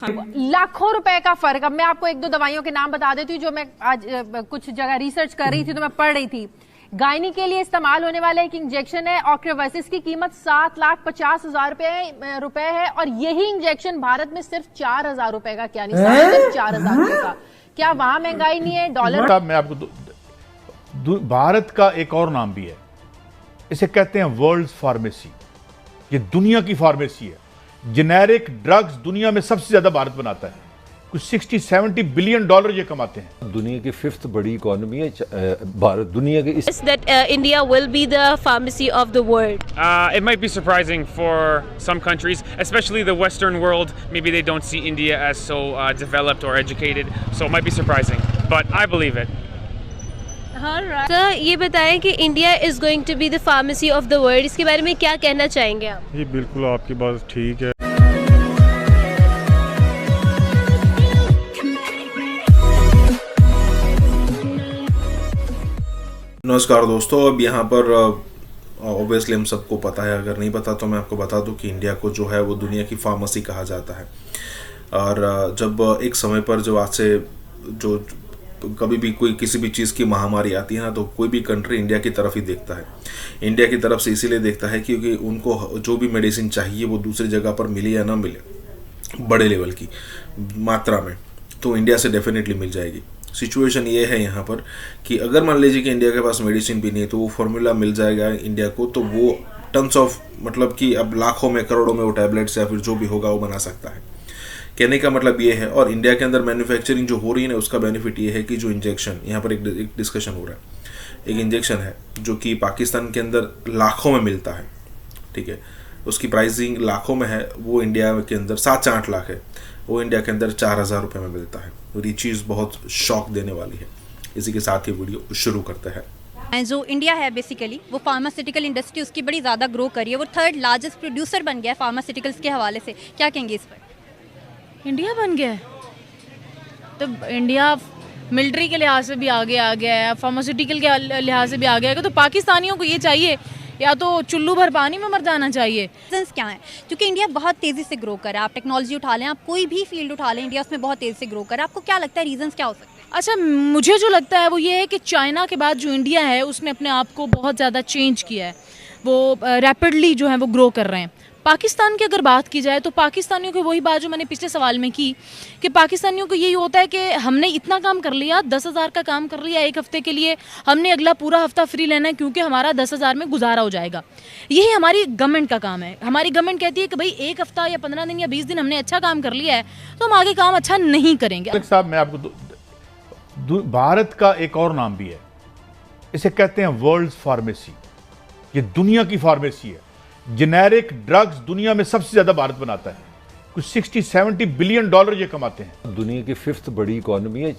लाखों रुपए का फर्क। अब मैं आपको एक दो दवाइयों के नाम बता देती हूँ जो मैं आज कुछ जगह रिसर्च कर रही थी तो मैं पढ़ रही थी। गायनी के लिए इस्तेमाल होने वाला एक इंजेक्शन है ऑक्रेवस, इसकी कीमत 7,50,000 रुपए है और यही इंजेक्शन भारत में सिर्फ 4,000 रुपए का। क्या नहीं, सिर्फ 4,000 रुपए का। क्या वहां महंगाई नहीं है? डॉलर। मैं आपको भारत का एक और नाम भी है, इसे कहते हैं वर्ल्ड फार्मेसी। ये दुनिया की फार्मेसी है। जेनेरिक ड्रग्स दुनिया में सबसे ज्यादा भारत बनाता है, कुछ 60-70 बिलियन डॉलर ये कमाते हैं। दुनिया की 5th बड़ी इकोनॉमी है भारत। दुनिया के इस that India will be the pharmacy of the world. It might be surprising for some countries, especially the Western world. Maybe they don't see India as so developed or educated, so it might be surprising. But I believe it. Sir, ये बताएं कि India is going to be the pharmacy of the world. इसके बारे में क्या कहना चाहेंगे आप? ये बिल्कुल आपकी बात ठीक है। नमस्कार दोस्तों, अब यहाँ पर ऑब्वियसली हम सबको पता है, अगर नहीं पता तो मैं आपको बता दूं कि इंडिया को जो है वो दुनिया की फार्मेसी कहा जाता है। और जब एक समय पर जो आज से जो कभी भी कोई किसी भी चीज़ की महामारी आती है ना, तो कोई भी कंट्री इंडिया की तरफ ही देखता है। इंडिया की तरफ से इसीलिए देखता है क्योंकि उनको जो भी मेडिसिन चाहिए वो दूसरी जगह पर मिले या ना मिले बड़े लेवल की मात्रा में, तो इंडिया से डेफिनेटली मिल जाएगी। सिचुएशन ये है यहाँ पर कि अगर मान लीजिए कि इंडिया के पास मेडिसिन भी नहीं है तो वो फार्मूला मिल जाएगा इंडिया को, तो वो टन्स ऑफ मतलब कि अब लाखों में करोड़ों में वो टैबलेट्स या फिर जो भी होगा वो बना सकता है। कहने का मतलब ये है, और इंडिया के अंदर मैन्युफैक्चरिंग जो हो रही है ना, उसका बेनिफिट ये है कि जो इंजेक्शन यहाँ पर एक डिस्कशन हो रहा है, एक इंजेक्शन है जो कि पाकिस्तान के अंदर लाखों में मिलता है, ठीक है, उसकी प्राइसिंग लाखों में है, वो इंडिया के अंदर 7 से 8 लाख है, वो इंडिया के अंदर 4,000 रुपये में मिलता है। और ये चीज़ बहुत शॉक देने वाली है। इसी के साथ ये वीडियो शुरू करते हैं। जो इंडिया है बेसिकली वो फार्मास्यूटिकल इंडस्ट्री उसकी बड़ी ज़्यादा ग्रो करी है, वो 3rd लार्जेस्ट प्रोड्यूसर बन गया है फार्मास्यूटिकल्स के हवाले से। क्या कहेंगे इस पर? इंडिया बन गया है तो इंडिया मिलिट्री के लिहाज से भी आगे आ गया है, फार्मास्यूटिकल के लिहाज से भी आ गया है। तो पाकिस्तानियों को ये चाहिए या तो चुल्लू भर पानी में मर जाना चाहिए। रीजंस क्या है? क्योंकि इंडिया बहुत तेज़ी से ग्रो कर रहा है। आप टेक्नोलॉजी उठा लें, आप कोई भी फील्ड उठा लें, इंडिया उसमें बहुत तेज़ी से ग्रो कर रहा है। आपको क्या लगता है रीजंस क्या हो सकते हैं? अच्छा, मुझे जो लगता है वो ये है कि चाइना के बाद जो इंडिया है उसने अपने आप को बहुत ज़्यादा चेंज किया है, वो रैपिडली जो है वो ग्रो कर रहे हैं। पाकिस्तान की अगर बात की जाए तो पाकिस्तानियों की वही बात जो मैंने पिछले सवाल में की कि पाकिस्तानियों को यही होता है कि हमने इतना काम कर लिया, 10,000 का काम कर लिया एक हफ्ते के लिए, हमने अगला पूरा हफ्ता फ्री लेना है क्योंकि हमारा 10,000 में गुजारा हो जाएगा। यही हमारी गवर्नमेंट का काम है। हमारी गवर्नमेंट कहती है कि भाई एक हफ्ता या 15 दिन या 20 दिन हमने अच्छा काम कर लिया है तो हम आगे काम अच्छा नहीं करेंगे। साहब, मैं आपको भारत का एक और नाम भी है, इसे कहते हैं वर्ल्ड फार्मेसी। ये दुनिया की फार्मेसी है। जेनेरिक ड्रग्स दुनिया में सबसे ज्यादा भारत बनाता है, कुछ 60-70 बिलियन डॉलर ये कमाते हैं। दुनिया की 5th बड़ी इकोनॉमी है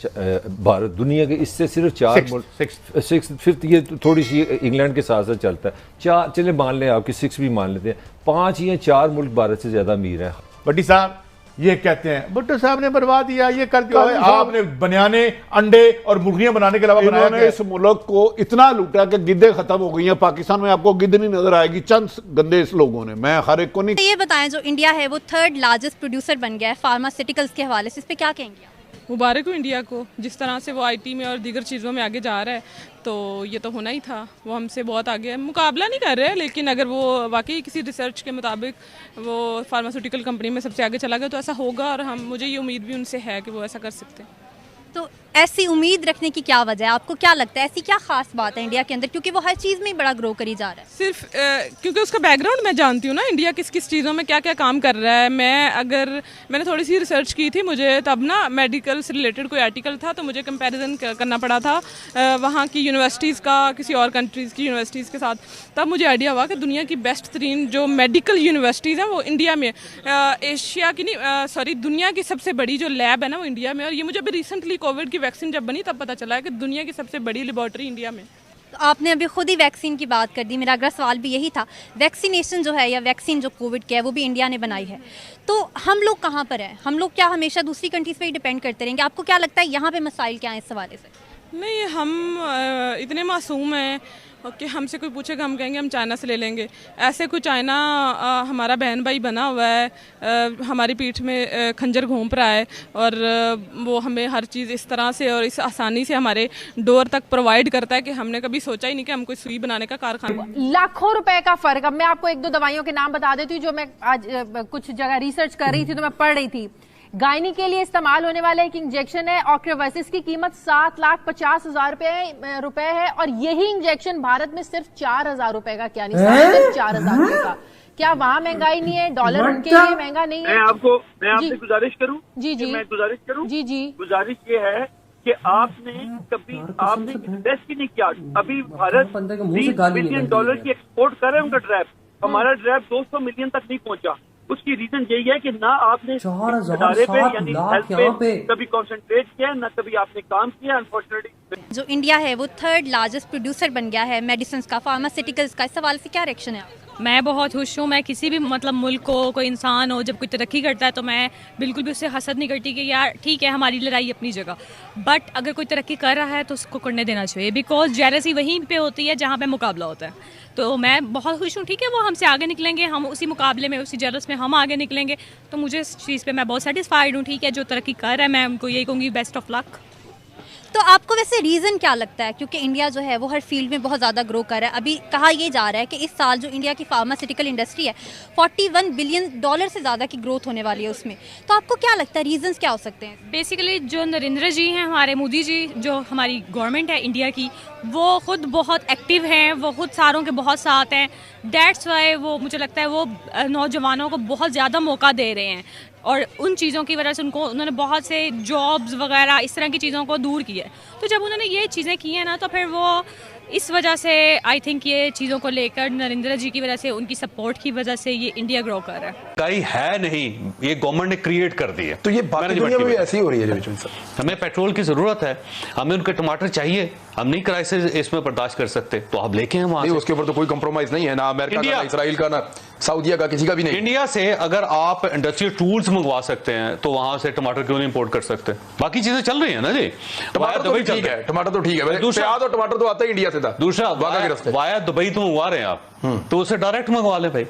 भारत। दुनिया के इससे सिर्फ 4 5th ये थोड़ी सी इंग्लैंड के साथ साथ चलता है। 4 चले मान लें, आपकी 6 भी मान लेते हैं, 5 या 4 मुल्क भारत से ज्यादा अमीर है। भट्टी साहब ये कहते हैं भुट्टो साहब ने बर्बाद दिया, ये कर दिया, आपने बनियाने अंडे और मुर्गियां बनाने के अलावा बनाया क्या? इस मुल्क को इतना लूटा कि गिद्दे खत्म हो गई हैं। पाकिस्तान में आपको गिद्द नहीं नजर आएगी, चंद गंदे इस लोगों ने, मैं हर एक को नहीं। ये बताएं, जो इंडिया है वो 3rd लार्जेस्ट प्रोड्यूसर बन गया है फार्मास्यूटिकल्स के हवाले से, इस पर क्या कहेंगे आप? मुबारक हो इंडिया को, जिस तरह से वो आईटी में और दीगर चीज़ों में आगे जा रहा है, तो ये तो होना ही था। वो हमसे बहुत आगे है, मुकाबला नहीं कर रहे हैं, लेकिन अगर वो वाकई किसी रिसर्च के मुताबिक वो फार्मास्यूटिकल कंपनी में सबसे आगे चला गया तो ऐसा होगा, और मुझे ये उम्मीद भी उनसे है कि वो ऐसा कर सकते हैं। तो ऐसी उम्मीद रखने की क्या वजह है? आपको क्या लगता है ऐसी क्या खास बात है इंडिया के अंदर, क्योंकि वो हर चीज़ में बड़ा ग्रो करी जा रहा है? सिर्फ क्योंकि उसका बैकग्राउंड मैं जानती हूँ ना, इंडिया किस किस चीज़ों में क्या क्या काम कर रहा है। मैंने थोड़ी सी रिसर्च की थी, मुझे तब ना मेडिकल से रिलेटेड कोई आर्टिकल था तो मुझे कंपैरिजन करना पड़ा था वहाँ की यूनिवर्सिटीज़ का किसी और कंट्रीज़ की यूनिवर्सिटीज़ के साथ। तब मुझे आइडिया हुआ कि दुनिया की बेस्ट तरीन जो मेडिकल यूनिवर्सिटीज़ हैं वो इंडिया में, एशिया की नहीं सॉरी दुनिया की सबसे बड़ी जो लैब है ना वो इंडिया में। और ये मुझे अभी रिसेंटली कोविड की वैक्सीन जब बनी तब पता चला है कि दुनिया की सबसे बड़ी लेबॉर्ट्री इंडिया में। तो आपने अभी खुद ही वैक्सीन की बात कर दी, मेरा अगला सवाल भी यही था। वैक्सीनेशन जो है या वैक्सीन जो कोविड की है वो भी इंडिया ने बनाई है, तो हम लोग कहाँ पर हैं? हम लोग क्या हमेशा दूसरी कंट्रीज़ पे ही डिपेंड करते रहेंगे? आपको क्या लगता है यहाँ पे मसाइल क्या हैं इस हवाले से? नहीं, हम इतने मासूम हैं कि हमसे कोई पूछेगा हम कहेंगे हम चाइना से ले लेंगे। ऐसे कोई चाइना हमारा बहन भाई बना हुआ है, हमारी पीठ में खंजर घोंप रहा है और वो हमें हर चीज़ इस तरह से और इस आसानी से हमारे डोर तक प्रोवाइड करता है कि हमने कभी सोचा ही नहीं कि हम कोई सुई बनाने का कारखाना। लाखों रुपए का फर्क। अब मैं आपको एक दो दवाइयों के नाम बता देती हूँ जो मैं आज कुछ जगह रिसर्च कर रही थी तो मैं पढ़ रही थी। गायनी के लिए इस्तेमाल होने वाला एक इंजेक्शन है ऑक्रेवर्सिस की कीमत 7,50,000 रुपए है और यही इंजेक्शन भारत में सिर्फ 4,000 रुपए का। क्या नहीं, सिर्फ 4,000 रुपए का। क्या वहाँ महंगाई नहीं है? डॉलर उनके लिए महंगा नहीं है? मैं आपसे गुजारिश करूं, मैं गुजारिश करूं, जी गुजारिश ये है कि आपने इन्वेस्ट ही नहीं किया। अभी भारत $20 बिलियन की एक्सपोर्ट कर रहे हैं उनका ड्रैप, हमारा ड्रैप 200 मिलियन तक नहीं पहुंचा। उसकी रीजन यही है कि ना आपने इदारे पे यानी हेल्थ पे कभी कॉन्सेंट्रेट किया, ना कभी आपने काम किया। अनफॉर्चुनेटली जो इंडिया है वो 3rd लार्जेस्ट प्रोड्यूसर बन गया है मेडिसिन का, फार्मास्यूटिकल्स का। इस सवाल से क्या रिएक्शन है? मैं बहुत खुश हूँ। मैं किसी भी मुल्क को, कोई इंसान हो, जब कोई तरक्की करता है तो मैं बिल्कुल भी उससे हसद नहीं करती कि यार ठीक है हमारी लड़ाई अपनी जगह, बट अगर कोई तरक्की कर रहा है तो उसको करने देना चाहिए, बिकॉज जेलसी वहीं पे होती है जहाँ पे मुकाबला होता है। तो मैं बहुत खुश हूँ, ठीक है वो हमसे आगे निकलेंगे, हम उसी मुकाबले में, उसी जेलस में हम आगे निकलेंगे, तो मुझे इस चीज़ पे मैं बहुत सेटिस्फाइड हूँ। ठीक है, जो तरक्की कर रहा है मैं उनको यही कहूँगी बेस्ट ऑफ लक। तो आपको वैसे रीज़न क्या लगता है? क्योंकि इंडिया जो है वो हर फील्ड में बहुत ज़्यादा ग्रो कर रहा है। अभी कहा यह जा रहा है कि इस साल जो इंडिया की फार्मास्यूटिकल इंडस्ट्री है $41 बिलियन से ज़्यादा की ग्रोथ होने वाली है उसमें। तो आपको क्या लगता है रीजंस क्या हो सकते हैं? बेसिकली जो नरेंद्र जी हैं, हमारे मोदी जी, जो हमारी गवर्नमेंट है इंडिया की, वो खुद बहुत एक्टिव हैं, वो खुद सारों के बहुत साथ हैं। दैट्स वाई वो, मुझे लगता है वो नौजवानों को बहुत ज़्यादा मौका दे रहे हैं और उन चीज़ों की वजह से उन्होंने बहुत से जॉब्स वगैरह इस तरह की चीज़ों को दूर किया है। तो जब उन्होंने ये चीज़ें की हैं ना, तो फिर वो इस वजह से आई थिंक ये चीज़ों को लेकर नरेंद्र जी की वजह से, उनकी सपोर्ट की वजह से ये इंडिया ग्रो कर रहा है। कहीं है नहीं, ये गवर्नमेंट ने क्रिएट कर दी है। तो ये बाकी दुनिया में भी ऐसी हो रही है। हमें पेट्रोल की जरूरत है, हमें उनके टमाटर चाहिए, हम नहीं क्राइसिस इसमें बर्दाश्त कर सकते, तो आप लेके हैं वहां से। उसके ऊपर तो कोई कंप्रोमाइज नहीं है, ना अमेरिका का, ना इसराइल का, ना सऊदीया का, किसी का भी नहीं। इंडिया से अगर आप इंडस्ट्रियल टूल्स मंगवा सकते हैं तो वहां से टमाटर क्यों नहीं इंपोर्ट कर सकते? बाकी चीजें चल रही है ना जी। टमाटर तो ठीक है, टमाटर तो ठीक है, प्याज और टमाटर तो आता है इंडिया से था। दूसरा वाया दुबई तो मंगवा रहे हैं आप, तो उसे डायरेक्ट मंगवा लें भाई।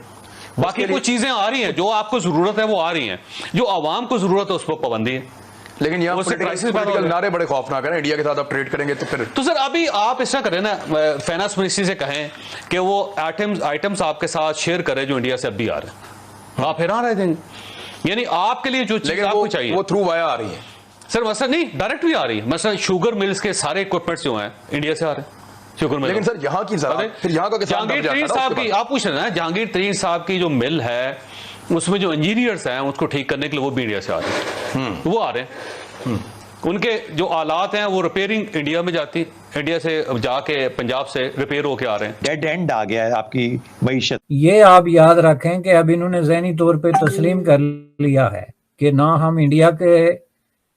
बाकी कुछ चीजें आ रही हैं जो आपको जरूरत है वो आ रही हैं, जो आवाम को जरूरत है उस पर पाबंदी है। लेकिन यहाँ पॉलिटिकल नारे बड़े खौफनाक है। इंडिया के साथ आप ट्रेड करेंगे तो फिर तो सर अभी आप ऐसा करें ना, फाइनेंस मिनिस्ट्री से कहें कि वो आइटम्स आपके साथ शेयर करें जो इंडिया से अब भी आ रहे हैं, आप फिर आ रहे देंगे। यानी आपके लिए जो चीज आपको चाहिए वो थ्रू वाया आ रही है सर, वैसा नहीं डायरेक्ट भी आ रही है। मतलब शुगर मिल्स के सारे इक्विपमेंट्स जो हैं इंडिया से आ रहे हैं। लेकिन सर यहाँ की फिर यहाँ का जहांगीर तरीन साहब की आप पूछ रहे हैं, जहांगीर तरीन साहब की जो मिल है उसमें जो इंजीनियर्स हैं उसको ठीक करने के लिए वो भी इंडिया से आ रहे हैं, वो आ रहे हैं। उनके जो आलात हैं वो रिपेयरिंग इंडिया में जाती, इंडिया से जाके पंजाब से रिपेयर होके आ रहे हैं। डेड एंड आ गया है आपकी मईशत। ये आप याद रखें कि अब इन्होंने ज़हनी तौर पे तस्लीम कर लिया है कि ना हम इंडिया के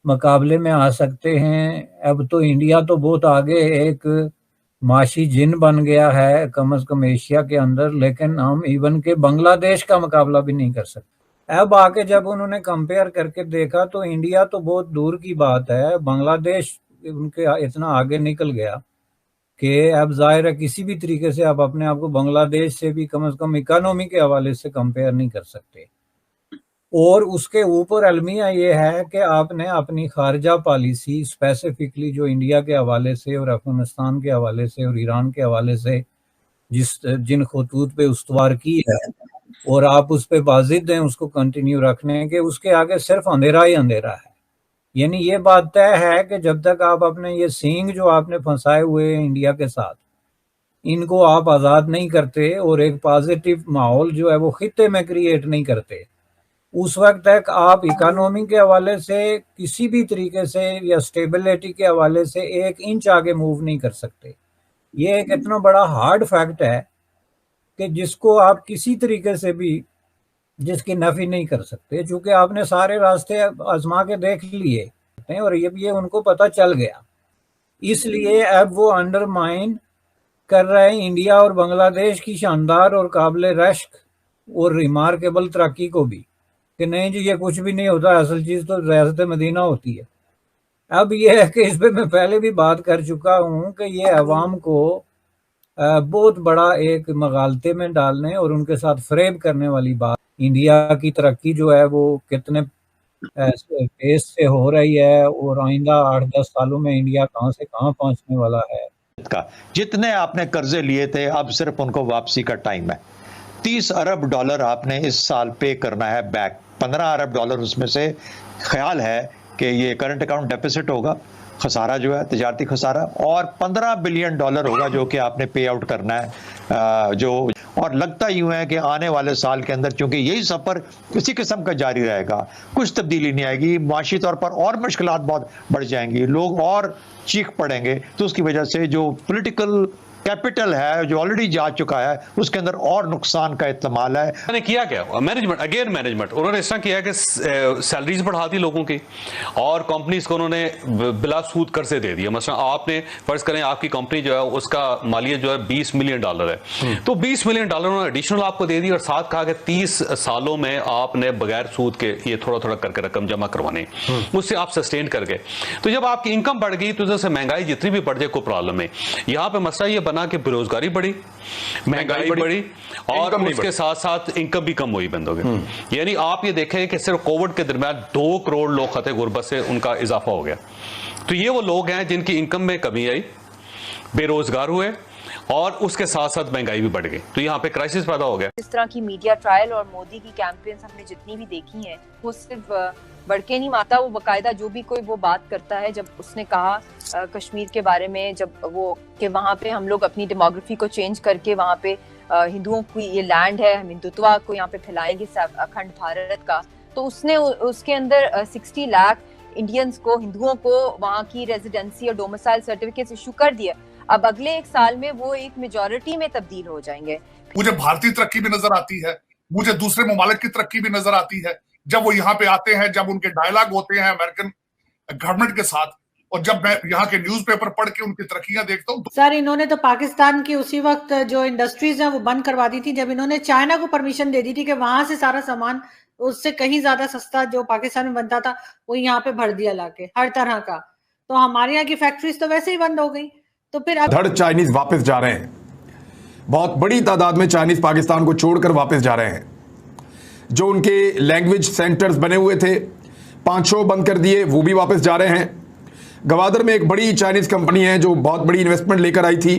मुकाबले में आ सकते हैं। अब तो इंडिया तो बहुत आगे एक माशी जिन बन गया है कम से कम एशिया के अंदर, लेकिन हम इवन के बांग्लादेश का मुकाबला भी नहीं कर सकते। अब आके जब उन्होंने कंपेयर करके देखा तो इंडिया तो बहुत दूर की बात है, बांग्लादेश उनके इतना आगे निकल गया कि अब जाहिर है किसी भी तरीके से आप अपने आप को बांग्लादेश से भी कम से कम इकोनॉमी के हवाले से कंपेयर नहीं कर सकते। और उसके ऊपर अलमिया ये है कि आपने अपनी खारजा पॉलिसी स्पेसिफिकली जो इंडिया के हवाले से और अफगानिस्तान के हवाले से और ईरान के हवाले से जिन खतूत पे उस्तवार की है और आप उस पे वाजिद हैं उसको कंटिन्यू रखने के, उसके आगे सिर्फ अंधेरा ही अंधेरा है। यानी ये बात तय है कि जब तक आप अपने ये सींग जो आपने फंसाए हुए हैं इंडिया के साथ, इनको आप आज़ाद नहीं करते और एक पॉजिटिव माहौल जो है वो खित्ते में क्रिएट नहीं करते, उस वक्त तक आप इकोनॉमी के हवाले से किसी भी तरीके से या स्टेबिलिटी के हवाले से 1 इंच आगे मूव नहीं कर सकते। ये एक इतना बड़ा हार्ड फैक्ट है कि जिसको आप किसी तरीके से भी जिसकी नफी नहीं कर सकते, चूंकि आपने सारे रास्ते आजमा के देख लिए और ये उनको पता चल गया। इसलिए अब वो अंडरमाइन कर रहे हैं इंडिया और बांग्लादेश की शानदार और काबिल रश्क और रिमार्केबल तरक्की को भी, कि नहीं जी ये कुछ भी नहीं होता, असल चीज़ तो रियासत मदीना होती है। अब ये है कि इस पे मैं पहले भी बात कर चुका हूँ कि ये अवाम को बहुत बड़ा एक मगालते में डालने और उनके साथ फ्रेब करने वाली बात। इंडिया की तरक्की जो है वो कितने पेस से हो रही है और आइंदा 8-10 सालों में इंडिया कहां से कहां पहुंचने वाला है। जितने आपने कर्जे लिए थे अब सिर्फ उनको वापसी का टाइम है। 30 अरब डॉलर आपने इस साल पे करना है बैक। 15 अरब डॉलर उसमें से ख्याल है कि ये करंट अकाउंट डेफिसिट होगा, खसारा जो है तिजारती खसारा, और 15 बिलियन डॉलर होगा जो कि आपने पे आउट करना है जो। और लगता यूं है कि आने वाले साल के अंदर चूंकि यही सफर इसी किस्म का जारी रहेगा, कुछ तब्दीली नहीं आएगी, माशी तौर पर और मुश्किलात बहुत बढ़ जाएंगी, लोग और चीख पड़ेंगे, तो उसकी वजह से जो पॉलिटिकल कैपिटल है जो ऑलरेडी जा चुका है उसके अंदर और नुकसान का इस्तेमाल है। मैंने किया क्या? मैनेजमेंट, अगेन मैनेजमेंट, उन्होंने इस तरह किया कि सैलरीज बढ़ा दी लोगों की और कंपनीज को उन्होंने बिला सूद कर्जे दे दिया। मतलब आपने फर्ज करें आपकी कंपनी जो है उसका मालियत जो है 20 मिलियन डॉलर है, तो 20 मिलियन डॉलर उन्होंने एडिशनल आपको दे दी और साथ कहा कि 30 सालों में आपने बगैर सूद के ये थोड़ा थोड़ा करके रकम जमा करवानी, उससे आप सस्टेन कर गए। तो जब आपकी इनकम बढ़ गई तो जैसे महंगाई जितनी भी बढ़ जाए कोई प्रॉब्लम है। यहाँ पे मसला ये बना कि बेरोजगारी बढ़ी, महंगाई बढ़ी और उसके साथ साथ इनकम भी कम हुई बंदों की। यानी आप ये देखें कि सिर्फ कोविड के दरमियान 2 करोड़ लोग खते गुर्बत से उनका इजाफा हो गया। तो ये वो लोग हैं जिनकी इनकम में कमी आई, बेरोजगार हुए और उसके साथ साथ महंगाई भी बढ़ गई, तो यहाँ पे क्राइसिस पैदा हो गया। इस तरह की मीडिया ट्रायल और मोदी की कैंपेन्स हमने जितनी भी देखी हैं वो सिर्फ बढ़के नहीं माता, वो बकायदा जो भी कोई वो बात करता है, जब उसने कहा कश्मीर के बारे में, जब वो कि वहाँ पे हम लोग अपनी डेमोग्राफी को चेंज करके वहाँ पे हिंदुओं की ये लैंड है, हम हिंदुत्व को यहाँ पे फैलाएंगे अखंड भारत का, तो उसने उसके अंदर 60 लाख इंडियंस को, हिंदुओं को वहाँ की रेजिडेंसी और डोमिसाइल सर्टिफिकेट इशू कर दिया। अब अगले 1 साल में वो एक मेजॉरिटी में तब्दील हो जाएंगे। मुझे भारतीय तरक्की भी नजर आती है, मुझे दूसरे ममालिक की तरक्की भी नजर आती है जब वो यहाँ पे आते हैं, जब उनके डायलॉग होते हैं अमेरिकन गवर्नमेंट के साथ, और जब मैं यहाँ के न्यूज़पेपर पढ़ के उनकी तरक्कियां देखता हूँ। सर इन्होंने तो पाकिस्तान की उसी वक्त जो इंडस्ट्रीज हैं वो बंद करवा दी थी जब इन्होंने चाइना को परमिशन दे दी थी कि वहां से सारा सामान उससे कहीं ज्यादा सस्ता जो पाकिस्तान में बनता था वो यहाँ पे भर दिया लाके हर तरह का। तो हमारे यहाँ की फैक्ट्रीज तो वैसे ही बंद हो गई। तो फिर धड़ चाइनीज वापस जा रहे हैं, बहुत बड़ी तादाद में चाइनीज पाकिस्तान को छोड़कर वापस जा रहे हैं। जो उनके लैंग्वेज सेंटर्स बने हुए थे 5-6 बंद कर दिए, वो भी वापस जा रहे हैं। गवादर में एक बड़ी चाइनीज कंपनी है जो बहुत बड़ी इन्वेस्टमेंट लेकर आई थी,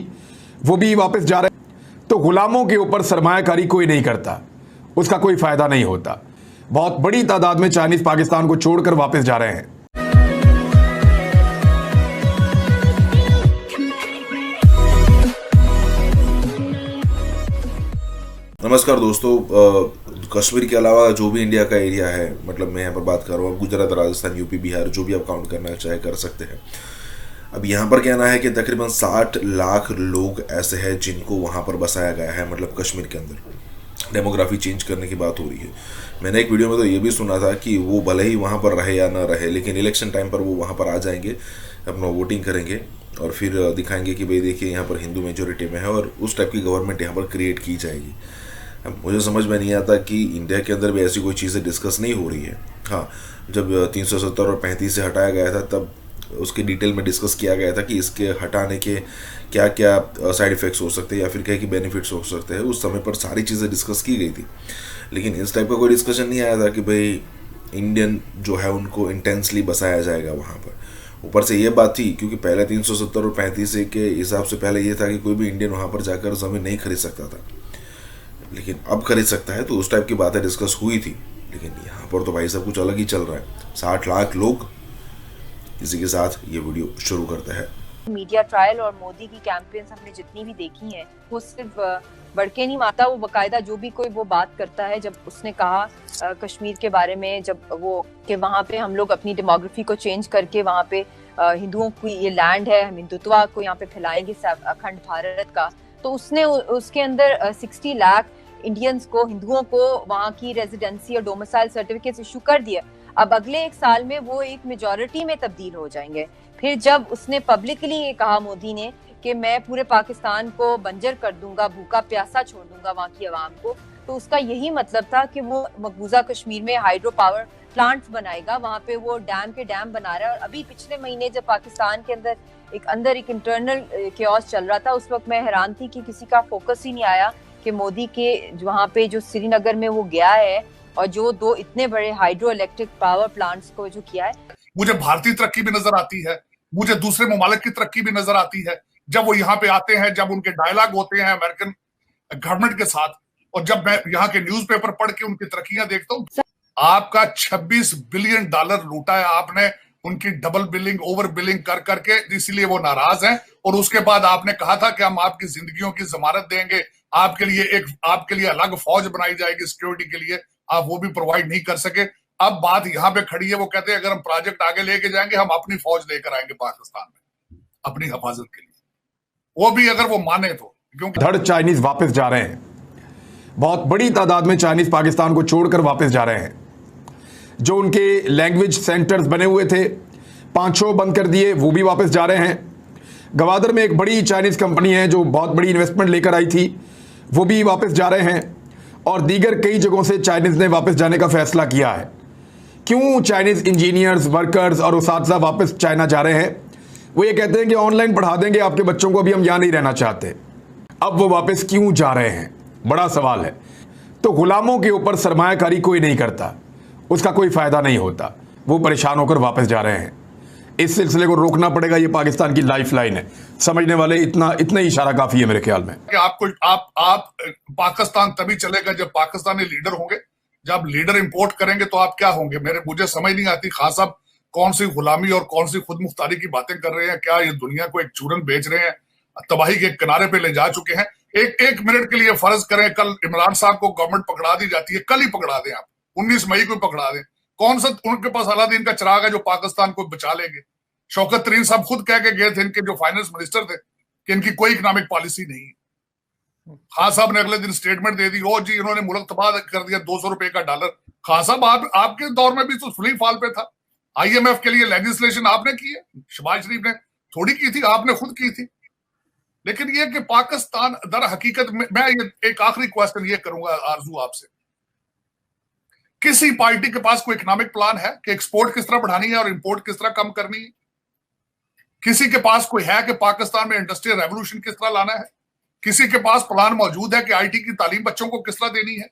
वो भी वापस जा रहे हैं। तो गुलामों के ऊपर सरमायाकारी कोई नहीं करता, उसका कोई फायदा नहीं होता। बहुत बड़ी तादाद में चाइनीज पाकिस्तान को छोड़कर वापस जा रहे हैं। नमस्कार दोस्तों, कश्मीर के अलावा जो भी इंडिया का एरिया है, मतलब मैं यहाँ पर बात कर रहा हूँ गुजरात, राजस्थान, यूपी, बिहार, जो भी आप काउंट करना चाहे कर सकते हैं। अब यहाँ पर कहना है कि तकरीबन 60 लाख लोग ऐसे हैं जिनको वहाँ पर बसाया गया है, मतलब कश्मीर के अंदर। डेमोग्राफी चेंज करने की बात हो रही है। मैंने एक वीडियो में तो ये भी सुना था कि वो भले ही वहाँ पर रहे या ना रहे, लेकिन इलेक्शन टाइम पर वो वहाँ पर आ जाएंगे, अपना वोटिंग करेंगे और फिर दिखाएंगे कि भाई देखिए यहाँ पर हिंदू मेजोरिटी में है, और उस टाइप की गवर्नमेंट यहाँ पर क्रिएट की जाएगी। अब मुझे समझ में नहीं आता कि इंडिया के अंदर भी ऐसी कोई चीज़ें डिस्कस नहीं हो रही है। हाँ, जब 370 और 35 से हटाया गया था तब उसके डिटेल में डिस्कस किया गया था कि इसके हटाने के क्या क्या साइड इफ़ेक्ट्स हो सकते हैं या फिर क्या की बेनिफिट्स हो सकते हैं। उस समय पर सारी चीज़ें डिस्कस की गई थी, लेकिन इस टाइप का कोई डिस्कशन नहीं आया था कि भाई इंडियन जो है उनको इंटेंसली बसाया जाएगा वहाँ पर। ऊपर से ये बात थी क्योंकि पहले 370 और 35 के हिसाब से पहले ये था कि कोई भी इंडियन वहाँ पर जाकर ज़मीन नहीं खरीद सकता था, लेकिन अब खरीद सकता है। तो उस टाइप की बातें डिस्कस हुई थी, लेकिन यहाँ पर तो भाई सब कुछ अलग ही चल रहा है। 60 लाख लोग, इसी के साथ ये वीडियो शुरू करते हैं। मीडिया ट्रायल और मोदी की कैंपेन्स हमने जितनी भी देखी हैं वो सिर्फ बढ़के नहीं माता, वो बकायदा जो भी कोई वो बात करता है, जब उसने कहा कश्मीर के बारे में, जब वो कि वहाँ पे हम लोग अपनी डेमोग्राफी को चेंज करके वहाँ पे हिंदुओं की ये लैंड है, हम हिंदुत्व को यहाँ पे फैलाएंगे अखंड भारत का, तो उसने उसके अंदर 60 लाख इंडियंस को, हिंदुओं को वहाँ की रेजिडेंसी और डोमिसाइल सर्टिफिकेट इशू कर दिया। अब अगले 1 साल में वो एक मेजॉरिटी में तब्दील हो जाएंगे। फिर जब उसने पब्लिकली ये कहा मोदी ने कि मैं पूरे पाकिस्तान को बंजर कर दूंगा, भूखा प्यासा छोड़ दूंगा वहाँ की आवाम को, तो उसका यही मतलब था कि वो मकबूजा कश्मीर में हाइड्रो पावर प्लांट्स बनाएगा, वहां पे वो डैम के डैम बना रहा है। और अभी पिछले महीने जब पाकिस्तान के अंदर एक इंटरनल केओस चल रहा था, उस वक्त मैं हैरान थी कि किसी का फोकस ही नहीं आया कि मोदी के वहां पे जो श्रीनगर में वो गया है और जो 2 इतने बड़े हाइड्रो इलेक्ट्रिक पावर प्लांट्स को जो किया है। मुझे भारतीय तरक्की भी नजर आती है, मुझे दूसरे ममालिक की तरक्की भी नजर आती है जब वो यहाँ पे आते हैं, जब उनके डायलॉग होते हैं अमेरिकन गवर्नमेंट के साथ, और जब मैं यहाँ के न्यूज़पेपर पढ़ के उनकी तरक्कियां देखता हूँ। आपका 26 बिलियन डॉलर लूटा है आपने, उनकी डबल बिलिंग ओवर बिलिंग कर करके, इसीलिए वो नाराज हैं। और उसके बाद आपने कहा था कि हम आपकी जिंदगियों की जमानत देंगे, आपके लिए अलग फौज बनाई जाएगी सिक्योरिटी के लिए, आप वो भी प्रोवाइड नहीं कर सके। अब बात यहाँ पे खड़ी है, वो कहते हैं अगर हम प्रोजेक्ट आगे लेके जाएंगे हम अपनी फौज लेकर आएंगे पाकिस्तान में अपनी हिफाजत के लिए, वो भी अगर वो माने तो। क्योंकि धड़ चाइनीज वापस जा रहे हैं, बहुत बड़ी तादाद में चाइनीज पाकिस्तान को छोड़कर वापस जा रहे हैं। जो उनके लैंग्वेज सेंटर्स बने हुए थे 5-6 बंद कर दिए, वो भी वापस जा रहे हैं। गवादर में एक बड़ी चाइनीज कंपनी है जो बहुत बड़ी इन्वेस्टमेंट लेकर आई थी, वो भी वापस जा रहे हैं। और दीगर कई जगहों से चाइनीज ने वापस जाने का फैसला किया है। क्यों चाइनीज इंजीनियर्स, वर्कर्स और उस्ताद वापस चाइना जा रहे हैं? वो ये कहते हैं कि ऑनलाइन पढ़ा देंगे आपके बच्चों को, अभी हम यहाँ नहीं रहना चाहते। अब वो वापस क्यों जा रहे हैं, बड़ा सवाल है। तो गुलामों के ऊपर सरमायाकारी कोई नहीं करता, उसका कोई फायदा नहीं होता, वो परेशान होकर वापस जा रहे हैं। इस सिलसिले को रोकना पड़ेगा, ये पाकिस्तान की लाइफलाइन है। समझने वाले इतना ही इशारा काफी है मेरे ख्याल में। कि आप पाकिस्तान तभी चलेगा जब पाकिस्तानी लीडर होंगे। जब लीडर इंपोर्ट करेंगे तो आप क्या होंगे? मुझे समझ नहीं आती खान साहब कौन सी गुलामी और कौन सी खुद मुख्तारी की बातें कर रहे हैं। क्या ये दुनिया को एक चूरन बेच रहे हैं, तबाही के किनारे पे ले जा चुके हैं। एक मिनट के लिए फर्ज करें कल इमरान साहब को गवर्नमेंट पकड़ा दी जाती है, कल ही पकड़ा दें आप, 19 मई को पकड़ा दें। कौन सा उनके पास अलादीन का चिराग है जो पाकिस्तान को बचा लेंगे? शौकत तरीन साहब खुद कह के गए थे, इनके जो फाइनेंस मिनिस्टर थे, कि इनकी कोई इकोनॉमिक पॉलिसी नहीं है। खान साहब ने अगले दिन स्टेटमेंट दे दी, ओ जी इन्होंने मुल्क तबाह कर दिया, 200 रुपए का डॉलर। खान साहब आपके दौर में भी तो फ्री फॉल पे था। IMF के लिए लेजिस्लेशन आपने की है, शहबाज शरीफ ने थोड़ी की थी, आपने खुद की थी। लेकिन ये कि पाकिस्तान दर हकीकत में, मैं ये एक आखिरी क्वेश्चन ये करूंगा आरजू आपसे, किसी पार्टी के पास कोई इकोनॉमिक प्लान है कि एक्सपोर्ट किस तरह बढ़ानी है और इंपोर्ट किस तरह कम करनी है? किसी के पास कोई है कि पाकिस्तान में इंडस्ट्रियल रेवोल्यूशन किस तरह लाना है? किसी के पास प्लान मौजूद है कि IT की तालीम बच्चों को किस तरह देनी है?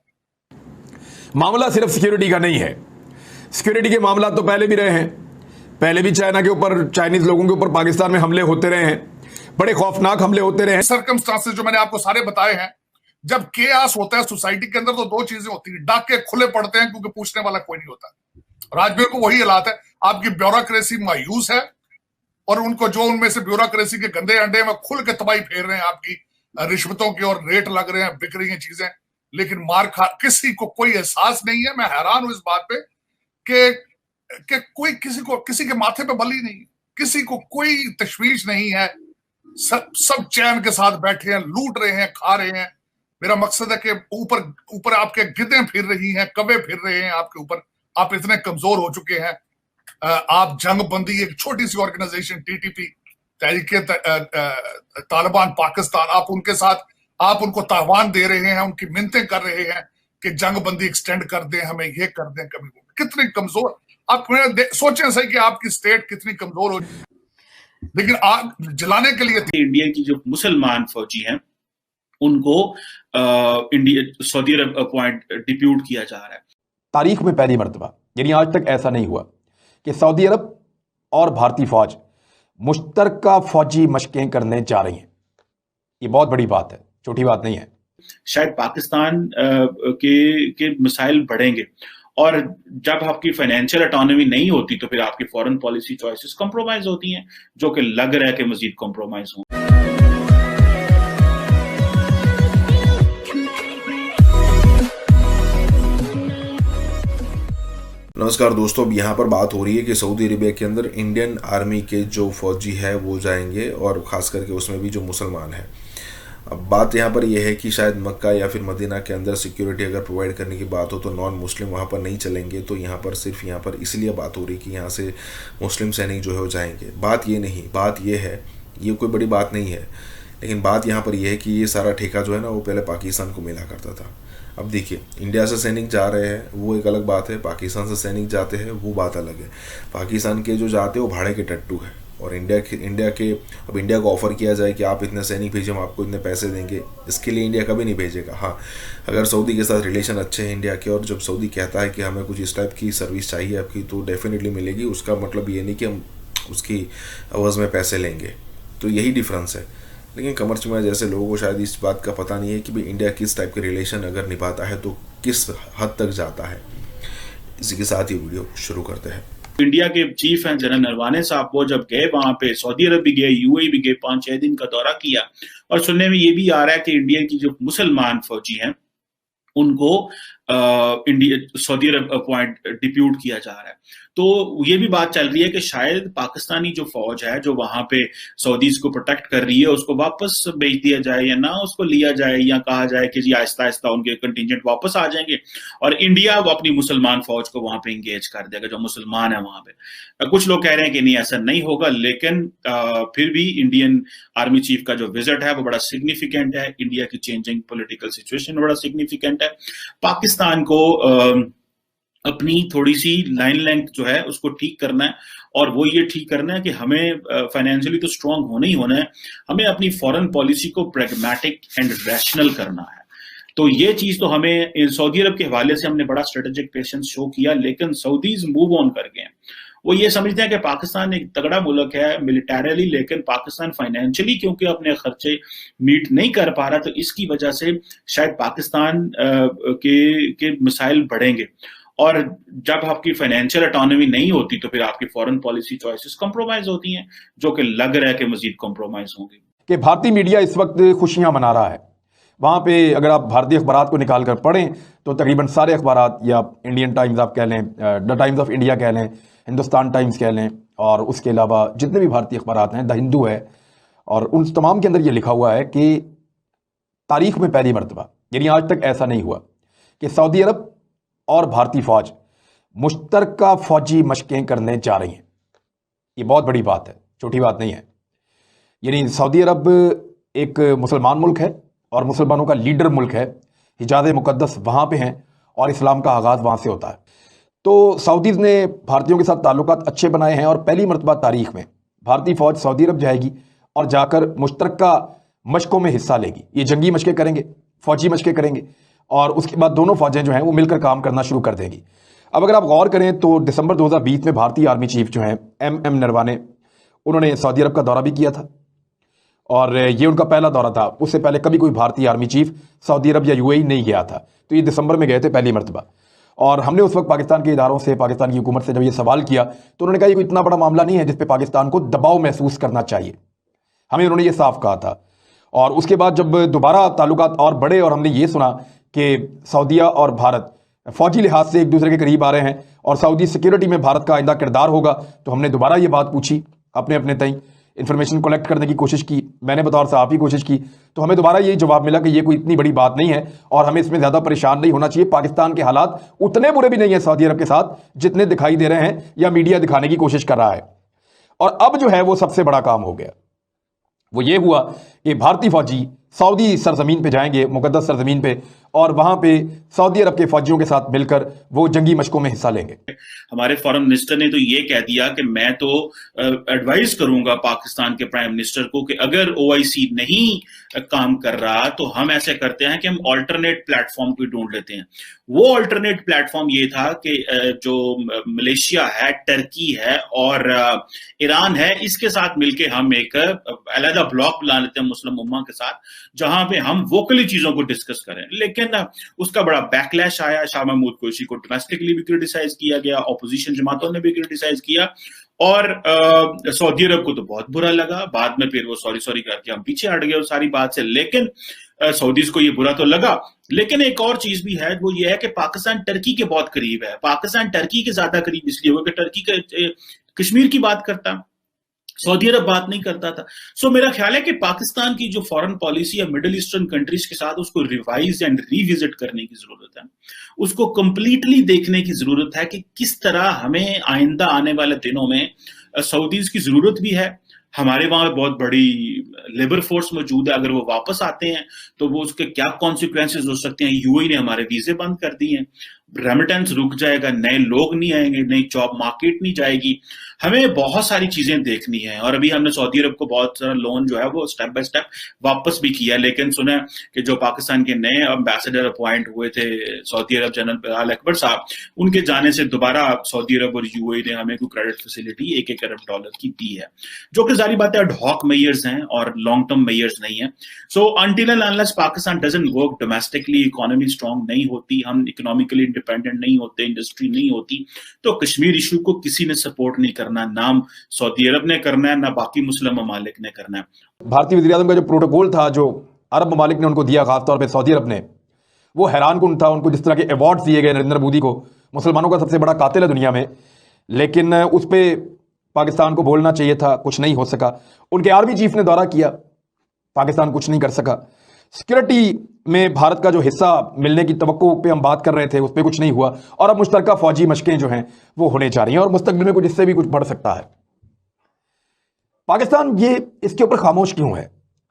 मामला सिर्फ सिक्योरिटी का नहीं है। सिक्योरिटी के मामला तो पहले भी रहे हैं, पहले भी चाइना के ऊपर, चाइनीज लोगों के ऊपर पाकिस्तान में हमले होते रहे हैं, बड़े खौफनाक हमले होते रहे हैं। सर्कमस्टांसेस जो मैंने आपको सारे बताए हैं, जब केयास होता है सोसाइटी के अंदर तो 2 चीजें होती है, डाके खुले पड़ते हैं क्योंकि पूछने वाला कोई नहीं होता। राजवीर को वही हालात है, आपकी ब्यूरोक्रेसी मायूस है और उनको जो उनमें से ब्यूरोक्रेसी के गंदे अंडे में खुल के तबाही फेर रहे हैं, आपकी रिश्वतों के और रेट लग रहे हैं, बिक रही हैं चीजें, लेकिन मार खा किसी को कोई एहसास नहीं है। मैं हैरान हूं इस बात पे कि कोई किसी के माथे पे बली नहीं, किसी को कोई तशवीश नहीं है, सब चैन के साथ बैठे हैं, लूट रहे हैं, खा रहे हैं। मेरा मकसद है कि ऊपर आपके गिद्दें फिर रही हैं, कवे फिर रहे हैं आपके ऊपर, आप इतने कमजोर हो चुके हैं। आप जंगबंदी, एक छोटी सी ऑर्गेनाइजेशन TTP, तहरीके तालिबान पाकिस्तान, आप उनके साथ आप उनको तावान दे रहे हैं, उनकी मिन्नतें कर रहे हैं कि जंगबंदी एक्सटेंड कर दें, हमें ये कर दें। कभी कितनी कमजोर आप सोचें सही कि आपकी स्टेट कितनी कमजोर हो, लेकिन आग जलाने के लिए इंडिया की जो मुसलमान फौजी हैं उनको सऊदी अरब अपॉइंट डिप्यूट किया जा रहा है। तारीख में पहली मर्तबा, यानी आज तक ऐसा नहीं हुआ कि सऊदी अरब और भारतीय फौज मुश्तरका फौजी मशकें करने जा रही हैं। ये बहुत बड़ी बात है, छोटी बात नहीं है। शायद पाकिस्तान के मिसाइल बढ़ेंगे और जब आपकी फाइनेंशियल ऑटोनॉमी नहीं होती तो फिर आपकी फॉरेन पॉलिसी चॉइसेस कॉम्प्रोमाइज होती हैं, जो कि लग रहा है कि मजीद कॉम्प्रोमाइज हों। नमस्कार दोस्तों, अब यहाँ पर बात हो रही है कि सऊदी अरेबिया के अंदर इंडियन आर्मी के जो फौजी है वो जाएंगे और ख़ास करके उसमें भी जो मुसलमान है। अब बात यहाँ पर यह है कि शायद मक्का या फिर मदीना के अंदर सिक्योरिटी अगर प्रोवाइड करने की बात हो तो नॉन मुस्लिम वहाँ पर नहीं चलेंगे। तो यहाँ पर सिर्फ यहाँ पर इसलिए बात हो रही कि यहाँ से मुस्लिम सैनिक जो है वो जाएंगे। बात ये नहीं, बात ये है, ये कोई बड़ी बात नहीं है, लेकिन बात यहाँ पर यह है कि ये सारा ठेका जो है ना वो पहले पाकिस्तान को मिला करता था। अब देखिए, इंडिया से सैनिक जा रहे हैं वो एक अलग बात है, पाकिस्तान से सैनिक जाते हैं वो बात अलग है। पाकिस्तान के जो जाते हैं वो भाड़े के टट्टू है, और इंडिया को ऑफर किया जाए कि आप इतने सैनिक भेजें, हम आपको इतने पैसे देंगे, इसके लिए इंडिया कभी नहीं भेजेगा। हाँ, अगर सऊदी के साथ रिलेशन अच्छे हैं इंडिया के, और जब सऊदी कहता है कि हमें कुछ इस टाइप की सर्विस चाहिए आपकी, तो डेफिनेटली मिलेगी। उसका मतलब ये नहीं कि हम उसकी आवाज़ में पैसे लेंगे, तो यही डिफरेंस है। लेकिन कमर चुमा जैसे लोगों को शायद इस बात का पता नहीं है कि भाई इंडिया किस टाइप के रिलेशन अगर निभाता है तो किस हद तक जाता है। इसी के साथ ही वीडियो शुरू करते हैं। इंडिया के चीफ हैं जनरल नरवाने साहब, वो जब गए वहां पे, सऊदी अरब भी गए, यूएई भी गए, 5-6 दिन का दौरा किया, और सुनने में ये भी आ रहा है कि इंडिया की जो मुसलमान फौजी हैं उनको सऊदी अरब अपॉइंट डिप्यूट किया जा रहा है। तो ये भी बात चल रही है कि शायद पाकिस्तानी जो फौज है जो वहां पे सऊदीज को प्रोटेक्ट कर रही है उसको वापस भेज दिया जाए, या ना उसको लिया जाए, या कहा जाए कि जी आहिस्ता आहिस्ता उनके कंटिजेंट वापस आ जाएंगे और इंडिया वो अपनी मुसलमान फौज को वहां पे इंगेज कर देगा जो मुसलमान है वहां पे। कुछ लोग कह रहे हैं कि नहीं ऐसा नहीं होगा, लेकिन फिर भी इंडियन आर्मी चीफ का जो विजिट है वो बड़ा सिग्निफिकेंट है, इंडिया की चेंजिंग पॉलिटिकल सिचुएशन बड़ा सिग्निफिकेंट है। पाकिस्तान को अपनी थोड़ी सी लाइन लेंथ जो है उसको ठीक करना है, और वो ये ठीक करना है कि हमें फाइनेंशियली तो स्ट्रांग होना ही होना है, हमें अपनी फॉरेन पॉलिसी को प्रैग्मेटिक एंड रैशनल करना है। तो ये चीज तो हमें सऊदी अरब के हवाले से हमने बड़ा स्ट्रेटेजिक पेशेंस शो किया, लेकिन सऊदीज मूव ऑन कर गए हैं। वो ये समझते हैं कि पाकिस्तान एक तगड़ा मुल्क है मिलिटरीली, लेकिन पाकिस्तान फाइनेंशियली क्योंकि अपने खर्चे मीट नहीं कर पा रहा, तो इसकी वजह से शायद पाकिस्तान के मिसाइल बढ़ेंगे, और जब आपकी फाइनेंशियल ऑटोनॉमी नहीं होती तो फिर आपकी फॉरेन पॉलिसी चॉइसेस कंप्रोमाइज होती हैं, जो कि लग रहा है कि मजीद कंप्रोमाइज होंगी। कि भारतीय मीडिया इस वक्त खुशियां मना रहा है। वहाँ पे अगर आप भारतीय अखबारात को निकाल कर पढ़ें तो तकरीबन सारे अखबारात, या इंडियन टाइम्स आप कह लें, द टाइम्स ऑफ इंडिया कह लें, हिंदुस्तान टाइम्स कह लें, और उसके अलावा जितने भी भारतीय अखबारात हैं, द हिंदू है, और उन तमाम के अंदर ये लिखा हुआ है कि तारीख में पहली मरतबा, यानी आज तक ऐसा नहीं हुआ कि सऊदी अरब और भारतीय फौज मुश्तरका फौजी मशकें करने जा रही हैं। ये बहुत बड़ी बात है, छोटी बात नहीं है। यानी सऊदी अरब एक मुसलमान मुल्क है और मुसलमानों का लीडर मुल्क है, हिजाज़ मुक़द्दस वहाँ पे हैं और इस्लाम का आगाज़ वहाँ से होता है। तो सऊदीज़ ने भारतीयों के साथ ताल्लुकात अच्छे बनाए हैं, और पहली मरतबा तारीख में भारतीय फ़ौज सऊदी अरब जाएगी और जाकर मुश्तरका मशकों में हिस्सा लेगी। ये जंगी मशकें करेंगे, फ़ौजी मशकें करेंगे, और उसके बाद दोनों फ़ौजें जो हैं वो मिलकर काम करना शुरू कर देंगी। अब अगर आप गौर करें तो दिसंबर 2020 में भारतीय आर्मी चीफ जो हैं MM नरवाने, उन्होंने सऊदी अरब का दौरा भी किया था, और ये उनका पहला दौरा था। उससे पहले कभी कोई भारतीय आर्मी चीफ सऊदी अरब या UAE नहीं गया था, तो ये दिसंबर में गए थे पहली मरतबा। और हमने उस वक्त पाकिस्तान के इदारों से, पाकिस्तान की हुकूमत से जब ये सवाल किया तो उन्होंने कहा ये कोई इतना बड़ा मामला नहीं है जिस पे पाकिस्तान को दबाव महसूस करना चाहिए, हमें उन्होंने ये साफ कहा था। और उसके बाद जब दोबारा ताल्लुकात और बढ़े और हमने ये सुना कि सऊदीया और भारत फौजी लिहाज से एक दूसरे के करीब आ रहे हैं और सऊदी सिक्योरिटी में भारत का आइंदा किरदार होगा, तो हमने दोबारा ये बात पूछी, अपने अपने तय इन्फॉर्मेशन कलेक्ट करने की कोशिश की, मैंने बतौर साहब ही कोशिश की, तो हमें दोबारा यही जवाब मिला कि ये कोई इतनी बड़ी बात नहीं है और हमें इसमें ज़्यादा परेशान नहीं होना चाहिए। पाकिस्तान के हालात उतने बुरे भी नहीं हैं सऊदी अरब के साथ जितने दिखाई दे रहे हैं या मीडिया दिखाने की कोशिश कर रहा है। और अब जो है वो सबसे बड़ा काम हो गया, वो ये हुआ कि भारतीय फौजी सऊदी सरजमीन पे जाएंगे, मुकद्दस सरजमीन पे, और वहां पे सऊदी अरब के फौजियों के साथ मिलकर वो जंगी मशकों में हिस्सा लेंगे। हमारे फॉरेन मिनिस्टर ने तो ये कह दिया कि मैं तो एडवाइस करूंगा पाकिस्तान के प्राइम मिनिस्टर को कि अगर OIC नहीं काम कर रहा तो हम ऐसे करते हैं कि हम ऑल्टरनेट प्लेटफॉर्म को ढूंढ लेते हैं। वो ऑल्टरनेट प्लेटफॉर्म ये था कि जो मलेशिया है, टर्की है और ईरान है, इसके साथ मिलके हम एक अलग ब्लॉक बना लेते हैं मुस्लिम उम्मा के साथ, जहां पे हम वोकली चीजों को डिस्कस करें। लेकिन उसका बड़ा बैकलैश आया, शाह महमूद कुरैशी को डोमेस्टिकली भी क्रिटिसाइज किया गया, ऑपोजिशन जमातों ने भी क्रिटिसाइज किया, और सऊदी अरब को तो बहुत बुरा लगा। बाद में फिर वो सॉरी करके हम पीछे हट गए उस सारी बात से, लेकिन सऊदीज को ये बुरा तो लगा। लेकिन एक और चीज भी है, वो ये है कि पाकिस्तान टर्की के बहुत करीब है। पाकिस्तान टर्की के ज्यादा करीब इसलिए हुआ कि टर्की कश्मीर की बात करता, सऊदी अरब बात नहीं करता था। सो मेरा ख्याल है कि पाकिस्तान की जो फॉरेन पॉलिसी है मिडिल ईस्टर्न कंट्रीज के साथ, उसको रिवाइज एंड रिविजिट करने की जरूरत है, उसको कंप्लीटली देखने की जरूरत है कि किस तरह हमें आइंदा आने वाले दिनों में सऊदीज की जरूरत भी है, हमारे वहां बहुत बड़ी लेबर फोर्स मौजूद है, अगर वो वापस आते हैं तो वो उसके क्या कॉन्सिक्वेंसेज हो सकते हैं। यूएई ने हमारे वीजे बंद कर दिए हैं, रेमिटेंस रुक जाएगा, नए लोग नहीं आएंगे, नई जॉब मार्केट नहीं जाएगी। हमें बहुत सारी चीजें देखनी है। और अभी हमने सऊदी अरब को बहुत सारा लोन जो है वो स्टेप बाय स्टेप वापस भी किया, लेकिन सुना कि जो पाकिस्तान के नए एम्बेसडर अपॉइंट हुए थे सऊदी अरब, जनरल बिलाल अकबर साहब, उनके जाने से दोबारा सऊदी अरब और यूएई ने हमें कोई क्रेडिट फैसिलिटी $1 अरब की दी है, जो कि जारी बात है एडहॉक मेजर्स हैं और लॉन्ग टर्म मेजर्स नहीं है। सो until and unless Pakistan doesn't work domestically, economy strong नहीं होती, हम इकोनॉमिकली इंडिपेंडेंट नहीं होते, इंडस्ट्री नहीं होती, तो कश्मीर इशू को किसी ने सपोर्ट नहीं करना, ना सऊदी अरब ने करना है, ना बाकी मुस्लिम ममालिक ने करना है। भारतीय वज़ीर-ए-आज़म का जो प्रोटोकॉल था जो अरब ममालिक ने उनको दिया, खासतौर पे सऊदी अरब ने, वो हैरानकुन था। उनको जिस तरह के अवार्ड्स दिए गए नरेंद्र मोदी को, मुसलमानों का सबसे बड़ा कातिल है दुनिया में, लेकिन उस पर पाकिस्तान को बोलना चाहिए था, कुछ नहीं हो सका। उनके आर्मी चीफ ने दौरा किया, पाकिस्तान कुछ नहीं कर सका। सिक्योरिटी में भारत का जो हिस्सा मिलने की तवक्को पे हम बात कर रहे थे, उस पर कुछ नहीं हुआ। और अब मुश्तरका फौजी मशकें जो हैं वो होने जा रही हैं और मुस्तकबिल में कुछ इससे भी कुछ बढ़ सकता है। पाकिस्तान ये इसके ऊपर खामोश क्यों है,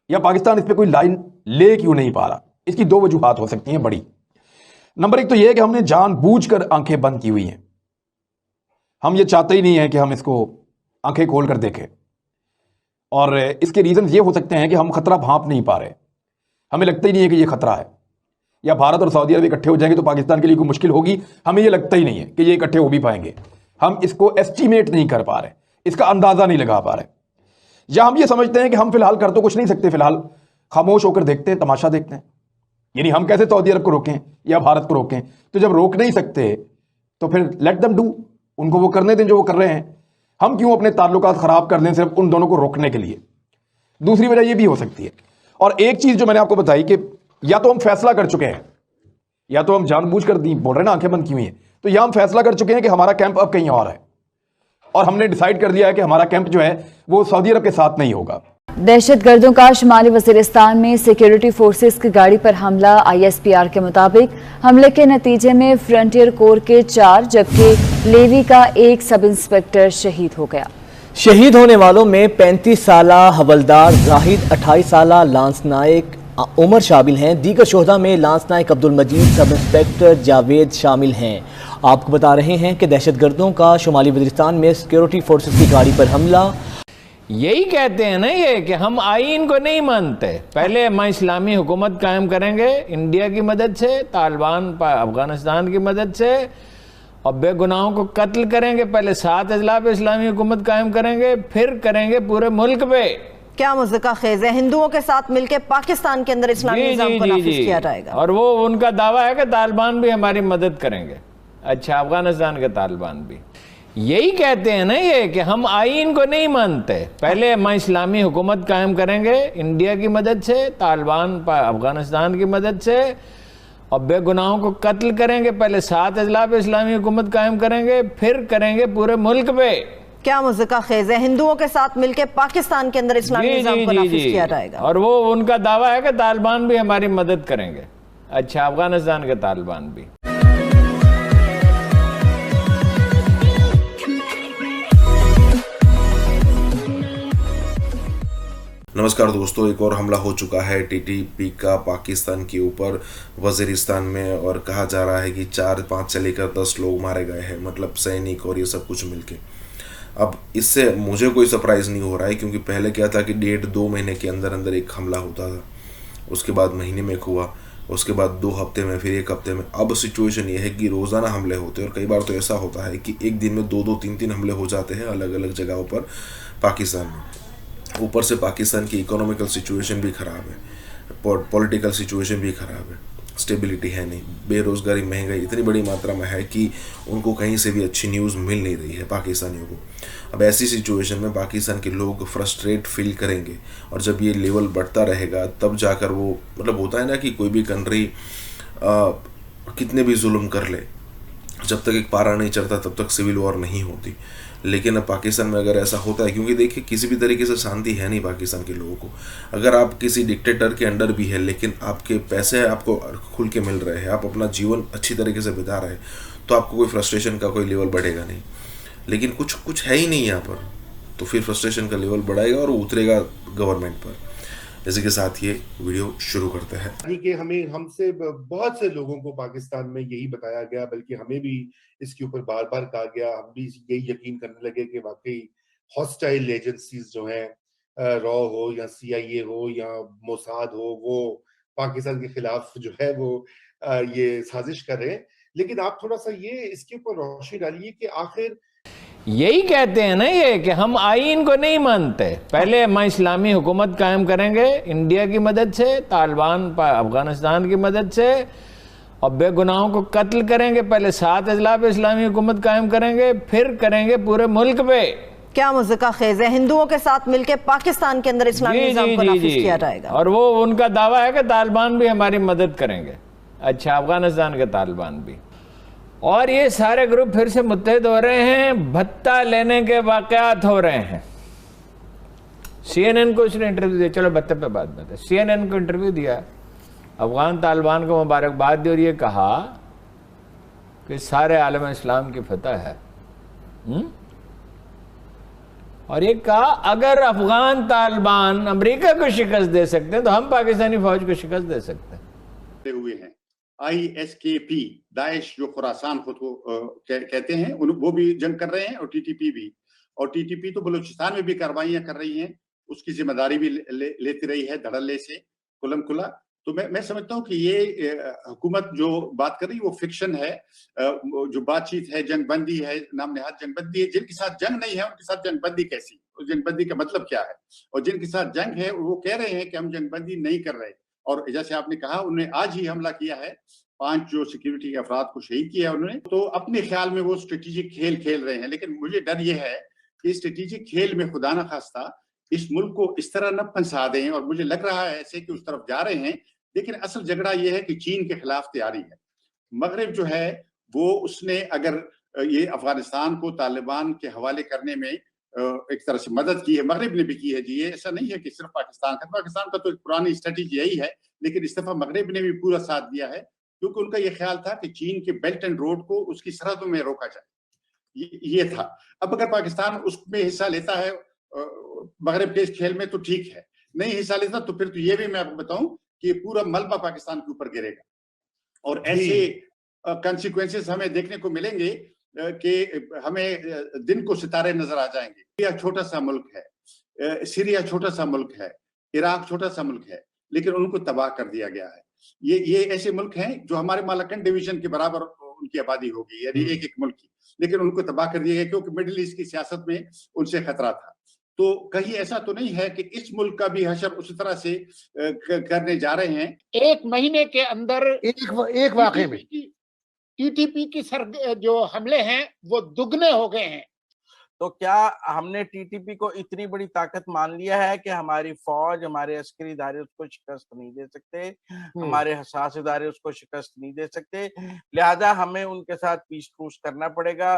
या पाकिस्तान इस पर कोई लाइन ले क्यों नहीं पा रहा? इसकी दो वजूहात हो सकती हैं बड़ी। नंबर एक तो यह है कि हमने जानबूझकर आंखें बंद की हुई हैं। हम ये चाहते ही नहीं है कि हम इसको आंखें खोल कर देखें, और इसके रीजन ये हो सकते हैं कि हम खतरा भांप नहीं पा रहे। हमें लगता ही नहीं है कि ये खतरा है, या भारत और सऊदी अरब इकट्ठे हो जाएंगे तो पाकिस्तान के लिए कोई मुश्किल होगी, हमें ये लगता ही नहीं है कि ये इकट्ठे हो भी पाएंगे। हम इसको एस्टिमेट नहीं कर पा रहे, इसका अंदाजा नहीं लगा पा रहे, या हम ये समझते हैं कि हम फिलहाल कर तो कुछ नहीं सकते, फिलहाल खामोश होकर देखते हैं, तमाशा देखते हैं। यानी हम कैसे सऊदी अरब को रोकें या भारत को रोकें? तो जब रोक नहीं सकते तो फिर लेट देम डू, उनको वो करने दें जो वो कर रहे हैं। हम क्यों अपने ताल्लुकात खराब कर दें सिर्फ उन दोनों को रोकने के लिए? दूसरी वजह ये भी हो सकती है। और एक चीज जो मैंने आपको बताई कि या तो हम फैसला कर चुके हैं, या तो हम जानबूझकर बोल रहे हैं ना आंखें बंद की हुई हैं, तो या हम फैसला कर चुके हैं कि हमारा कैंप अब कहीं और है, और हमने डिसाइड कर दिया है कि हमारा कैंप जो है वो सऊदी अरब के साथ नहीं होगा। दहशतगर्दों का शुमाली वज़ीरिस्तान में सिक्योरिटी फोर्सेस की गाड़ी पर हमला। ISPR के मुताबिक हमले के नतीजे में फ्रंटियर कोर के 4 जबकि लेवी का 1 सब इंस्पेक्टर शहीद हो गया। शहीद होने वालों में 35 साला हवलदार जाहिद, 28 साला लांस नायक उमर शामिल हैं। दीगर शोहदा में लांस नायक अब्दुल मजीद, सब इंस्पेक्टर जावेद शामिल हैं। आपको बता रहे हैं कि दहशतगर्दों का शुमाली वज़ीरिस्तान में सिक्योरिटी फोर्सेस की गाड़ी पर हमला। यही कहते हैं ना ये कि हम आईन को नहीं मानते, पहले हम इस्लामी हुकूमत कायम करेंगे इंडिया की मदद से, तालिबान अफगानिस्तान की मदद से, और बेगुनाहों को कत्ल करेंगे, पहले 7 अजला पे इस्लामी हुकूमत कायम करेंगे, फिर करेंगे पूरे मुल्क पे। क्या मुज़्ज़िका खेज़ है, हिंदुओं के साथ मिलकर पाकिस्तान के अंदर इस्लामी निज़ाम को नाफिज किया जाएगा। और वो उनका दावा है कि तालिबान भी हमारी मदद करेंगे। अच्छा, अफगानिस्तान के तालिबान भी यही कहते हैं ना ये कि हम आईन को नहीं मानते, पहले हम इस्लामी हुकूमत कायम करेंगे इंडिया की मदद से, तालिबान अफगानिस्तान की मदद से, और बेगुनाहों को कत्ल करेंगे, पहले 7 अजला पे इस्लामी हुकूमत कायम करेंगे, फिर करेंगे पूरे मुल्क पे। क्या मुज़्ज़िका खेज़ है, हिंदुओं के साथ मिलकर पाकिस्तान के अंदर इस्लामी निज़ाम को नाफिज किया जाएगा। और वो उनका दावा है कि तालिबान भी हमारी मदद करेंगे। अच्छा, अफगानिस्तान के तालिबान भी। नमस्कार दोस्तों, एक और हमला हो चुका है TTP का पाकिस्तान के ऊपर वज़ीरिस्तान में, और कहा जा रहा है कि 4-5 से लेकर 10 लोग मारे गए हैं, मतलब सैनिक और ये सब कुछ मिलके। अब इससे मुझे कोई सरप्राइज़ नहीं हो रहा है, क्योंकि पहले क्या था कि 1.5-2 महीने के अंदर अंदर एक हमला होता था, उसके बाद महीने में एक हुआ, उसके बाद 2 हफ्ते में, फिर 1 हफ्ते में। अब सिचुएशन ये है कि रोज़ाना हमले होते हैं, और कई बार तो ऐसा होता है कि एक दिन में 2-2, 3-3 हमले हो जाते हैं अलग अलग जगहों पर पाकिस्तान में। ऊपर से पाकिस्तान की इकोनॉमिकल सिचुएशन भी ख़राब है, पॉलिटिकल सिचुएशन भी ख़राब है, स्टेबिलिटी है नहीं, बेरोज़गारी, महंगाई इतनी बड़ी मात्रा में है कि उनको कहीं से भी अच्छी न्यूज़ मिल नहीं रही है पाकिस्तानियों को। अब ऐसी सिचुएशन में पाकिस्तान के लोग फ्रस्ट्रेट फील करेंगे, और जब ये लेवल बढ़ता रहेगा तब जाकर वो, मतलब होता है ना कि कोई भी कंट्री कितने भी जुल्म कर ले, जब तक एक पारा नहीं चढ़ता तब तक सिविल वॉर नहीं होती। लेकिन अब पाकिस्तान में अगर ऐसा होता है, क्योंकि देखिए किसी भी तरीके से शांति है नहीं पाकिस्तान के लोगों को। अगर आप किसी डिक्टेटर के अंडर भी है, लेकिन आपके पैसे आपको खुल के मिल रहे हैं, आप अपना जीवन अच्छी तरीके से बिता रहे हैं, तो आपको कोई फ्रस्ट्रेशन का कोई लेवल बढ़ेगा नहीं। लेकिन कुछ है ही नहीं यहाँ पर, तो फिर फ्रस्ट्रेशन का लेवल बढ़ाएगा और उतरेगा गवर्नमेंट पर। इसी के साथ ये वीडियो शुरू करते हैं। कि हमसे बहुत से लोगों को पाकिस्तान में यही बताया गया, बल्कि हमें भी इसके ऊपर बार बार कहा गया, हम भी यही यकीन करने लगे कि वाकई हॉस्टाइल एजेंसीज जो हैं, रॉ हो या CIA हो या मोसाद हो, वो पाकिस्तान के खिलाफ जो है वो ये साजिश कर रहे हैं। लेकिन आप थोड़ा सा ये इसके ऊपर रोशनी डालिए कि आखिर यही कहते हैं ना ये कि हम आईन को नहीं मानते, पहले हम इस्लामी हुकूमत कायम करेंगे इंडिया की मदद से, तालिबान अफगानिस्तान की मदद से, और बेगुनाहों को कत्ल करेंगे, पहले 7 अजला पे इस्लामी हुकूमत कायम करेंगे, फिर करेंगे पूरे मुल्क पे। क्या मुज़्ज़िका खेज़ है, हिंदुओं के साथ मिलकर पाकिस्तान के अंदर इस्लामी निज़ाम को नाफिज किया जाएगा, और वो उनका दावा है कि तालिबान भी हमारी मदद करेंगे। अच्छा, अफगानिस्तान के तालिबान भी, और ये सारे ग्रुप फिर से मुत्तहिद हो रहे हैं, भत्ता लेने के वाकयात हो रहे हैं। CNN को उसने इंटरव्यू दिया, चलो भत्ते पे बात है, CNN को इंटरव्यू दिया, अफगान तालिबान को मुबारकबाद दी और ये कहा कि सारे आलम इस्लाम की फतह है। और ये कहा अगर अफगान तालिबान अमेरिका को शिकस्त दे सकते हैं तो हम पाकिस्तानी फौज को शिकस्त दे सकते हैं। हुए हैं ISKP, दाइश जो खुरासान खुद को कहते हैं, वो भी जंग कर रहे हैं, और TTP भी, और TTP तो बलूचिस्तान में भी कार्रवाइयां कर रही हैं, उसकी जिम्मेदारी भी लेती रही है धड़ल्ले से कुलम खुला। तो मैं समझता हूँ कि ये हुकूमत जो बात कर रही है वो फिक्शन है, जो बातचीत है जंगबंदी है, नाम नेहाद जंगबंदी है। जिनके साथ जंग नहीं है उनके साथ जंगबंदी कैसी, जंगबंदी का मतलब क्या है? और जिनके साथ जंग है वो कह रहे हैं कि हम जंगबंदी नहीं कर रहे, और जैसे आपने कहा उन्होंने आज ही हमला किया है, 5 जो सिक्योरिटी के अफराद को शहीद किया उन्होंने। तो अपने ख्याल में वो स्ट्रेटेजिक खेल खेल रहे हैं, लेकिन मुझे डर ये है कि स्ट्रेटेजिक खेल में खुदा न खास्ता इस मुल्क को इस तरह न फंसा दें, और मुझे लग रहा है ऐसे कि उस तरफ जा रहे हैं। लेकिन असल झगड़ा ये है कि चीन के खिलाफ तैयारी है। मगरिब जो है वो उसने अगर ये अफगानिस्तान को तालिबान के हवाले करने में एक तरह से मदद की है, मगरिब ने भी की है जी, ये ऐसा नहीं है कि सिर्फ पाकिस्तान का तो एक पुरानी स्ट्रेटेजी यही है, लेकिन इस दफा मगरिब ने भी पूरा साथ दिया है, क्योंकि उनका ये ख्याल था कि चीन के बेल्ट एंड रोड को उसकी सरहदों में रोका जाए, ये था। अब अगर पाकिस्तान उसमें हिस्सा लेता है मगरिब के इस खेल में तो ठीक है, नहीं हिस्सा लेता तो फिर तो ये भी मैं आपको बताऊं कि पूरा मलबा पाकिस्तान के ऊपर गिरेगा, और ऐसे कॉन्सिक्वेंसेस हमें देखने को मिलेंगे कि हमें दिन को सितारे नजर आ जाएंगे। सीरिया छोटा सा मुल्क है, सीरिया छोटा सा मुल्क है, इराक छोटा सा मुल्क है, लेकिन उनको तबाह कर दिया गया है। ये ऐसे मुल्क हैं जो हमारे मालाकन डिवीजन के बराबर उनकी आबादी होगी, यानी एक मुल्क की, लेकिन उनको तबाह कर दिया गया क्योंकि मिडिल ईस्ट की सियासत में उनसे खतरा था। तो कहीं ऐसा तो नहीं है कि इस मुल्क का भी हशर उसी तरह से करने जा रहे हैं। 1 महीने के अंदर एक वाकये में TTP की जो हमले हैं वो दुगने हो गए हैं। तो क्या हमने TTP को इतनी बड़ी ताकत मान लिया है कि हमारी फौज, हमारे अस्करी इदारे उसको शिकस्त नहीं दे सकते, हमारे हसास इदारे उसको शिकस्त नहीं दे सकते, लिहाजा हमें उनके साथ पीस ट्रूस करना पड़ेगा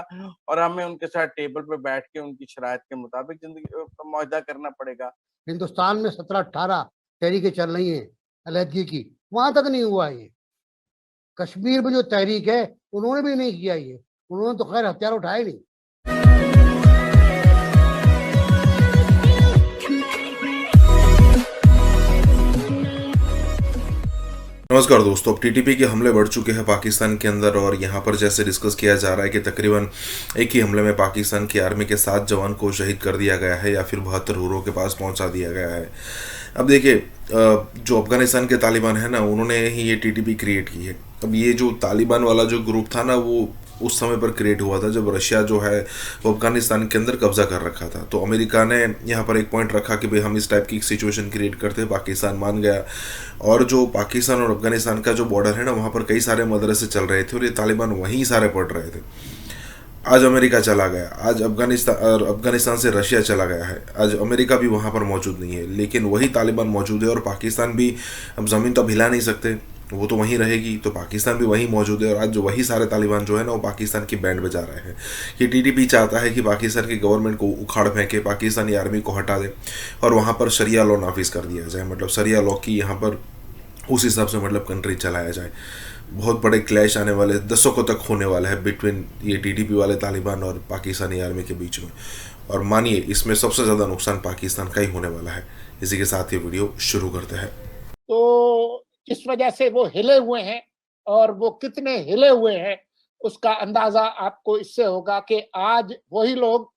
और हमें उनके साथ टेबल पे बैठ के उनकी शराइत के मुताबिक जिंदगी का मुआहदा करना पड़ेगा। हिंदुस्तान में 17-18 तहरीकें चल रही हैं अलहदगी की, वहां तक नहीं हुआ ये। कश्मीर में जो तहरीक है उन्होंने भी नहीं किया ये, उन्होंने तो खैर हथियार उठाए नहीं। नमस्कार दोस्तों, अब TTP के हमले बढ़ चुके हैं पाकिस्तान के अंदर, और यहाँ पर जैसे डिस्कस किया जा रहा है कि तकरीबन एक ही हमले में पाकिस्तान की आर्मी के 7 जवान को शहीद कर दिया गया है या फिर 72 हुरों के पास पहुँचा दिया गया है। अब देखिए, जो अफगानिस्तान के तालिबान है ना, उन्होंने ही ये TTP क्रिएट की है। अब ये जो तालिबान वाला जो ग्रुप था ना, वो उस समय पर क्रिएट हुआ था जब रशिया जो है वो अफगानिस्तान के अंदर कब्जा कर रखा था। तो अमेरिका ने यहाँ पर एक पॉइंट रखा कि भाई हम इस टाइप की सिचुएशन क्रिएट करते हैं, पाकिस्तान मान गया। और जो पाकिस्तान और अफगानिस्तान का जो बॉर्डर है ना, वहाँ पर कई सारे मदरसे चल रहे थे और ये तालिबान वहीं सारे पढ़ रहे थे। आज अमेरिका चला गया, आज अफगानिस्तान से रशिया चला गया है, आज अमेरिका भी वहाँ पर मौजूद नहीं है, लेकिन वही तालिबान मौजूद है। और पाकिस्तान भी अब ज़मीन तो अब हिला नहीं सकते, वो तो वहीं रहेगी, तो पाकिस्तान भी वहीं मौजूद है। और आज जो वही सारे तालिबान जो है ना, वो पाकिस्तान की बैंड बजा रहे हैं। ये TTP चाहता है कि पाकिस्तान की गवर्नमेंट को उखाड़ फेंके, पाकिस्तानी आर्मी को हटा दे और वहाँ पर शरिया लॉ नाफिज कर दिया जाए, मतलब शरिया लॉ की यहाँ पर उस हिसाब से मतलब कंट्री चलाया जाए। बहुत बड़े क्लैश आने वाले, दशकों तक होने वाला है बिटवीन ये TTP वाले तालिबान और पाकिस्तानी आर्मी के बीच में। और मानिए इसमें सबसे ज़्यादा नुकसान पाकिस्तान का ही होने वाला है। इसी के साथ ये वीडियो शुरू करते हैं। तो इस वजह से वो हिले हुए हैं, और वो कितने हिले हुए हैं उसका अंदाजा आपको इससे होगा कि आज वही लोग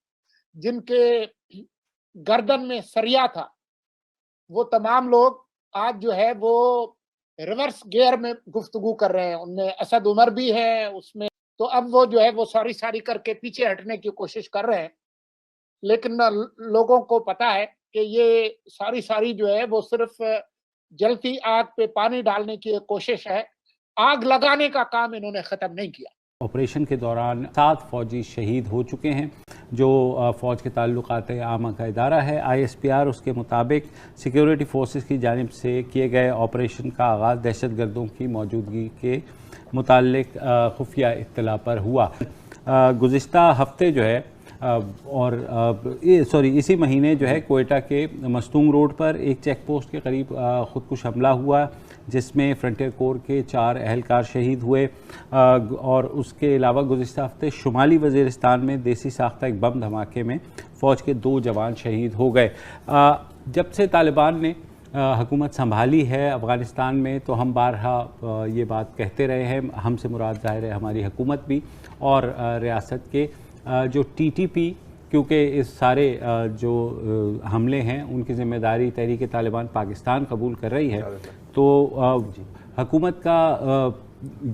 जिनके गर्दन में सरिया था, वो तमाम लोग आज जो है वो रिवर्स गियर में गुफ्तगू कर रहे हैं। उनमें असद उमर भी है उसमें, तो अब वो जो है वो सॉरी करके पीछे हटने की कोशिश कर रहे हैं। लेकिन लोगों को पता है कि ये सारी जो है वो सिर्फ जलती आग पे पानी डालने की एक कोशिश है, आग लगाने का काम इन्होंने खत्म नहीं किया। ऑपरेशन के दौरान 7 फौजी शहीद हो चुके हैं। जो फ़ौज के ताल्लुकात आमा का इदारा है ISPR, उसके मुताबिक सिक्योरिटी फोर्सेस की जानिब से किए गए ऑपरेशन का आगाज़ दहशतगर्दों की मौजूदगी के मुताल्लिक खुफिया इत्तला पर हुआ। गुज़िश्ता हफ्ते जो है इसी महीने जो है कोयटा के मस्तूंग रोड पर एक चेक पोस्ट के करीब ख़ुदकुश हमला हुआ, जिसमें फ्रंटियर कोर के 4 अहलकार शहीद हुए। और उसके अलावा गुज़िश्ता हफ्ते शुमाली वज़ीरिस्तान में देसी साख्ता एक बम धमाके में फ़ौज के 2 जवान शहीद हो गए। जब से तालिबान ने हुकूमत संभाली है अफ़गानिस्तान में, तो हम बारहा ये बात कहते रहे हैं, हमसे मुराद ज़ाहिर है हमारी हुकूमत भी और रियासत के जो TTP, क्योंकि इस सारे जो हमले हैं उनकी ज़िम्मेदारी तहरीक तालिबान पाकिस्तान कबूल कर रही है। तो हुकूमत का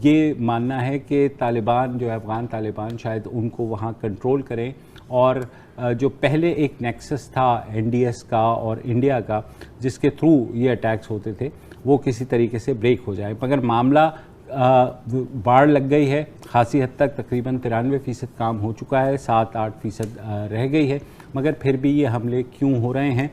ये मानना है कि तालिबान जो है अफ़गान तालिबान शायद उनको वहाँ कंट्रोल करें, और जो पहले एक नेक्सस था NDS का और इंडिया का जिसके थ्रू ये अटैक्स होते थे, वो किसी तरीके से ब्रेक हो जाए। मगर मामला बाढ़ लग गई है, खासी हद तक तकरीबन 93% काम हो चुका है, 7-8% रह गई है, मगर फिर भी ये हमले क्यों हो रहे हैं?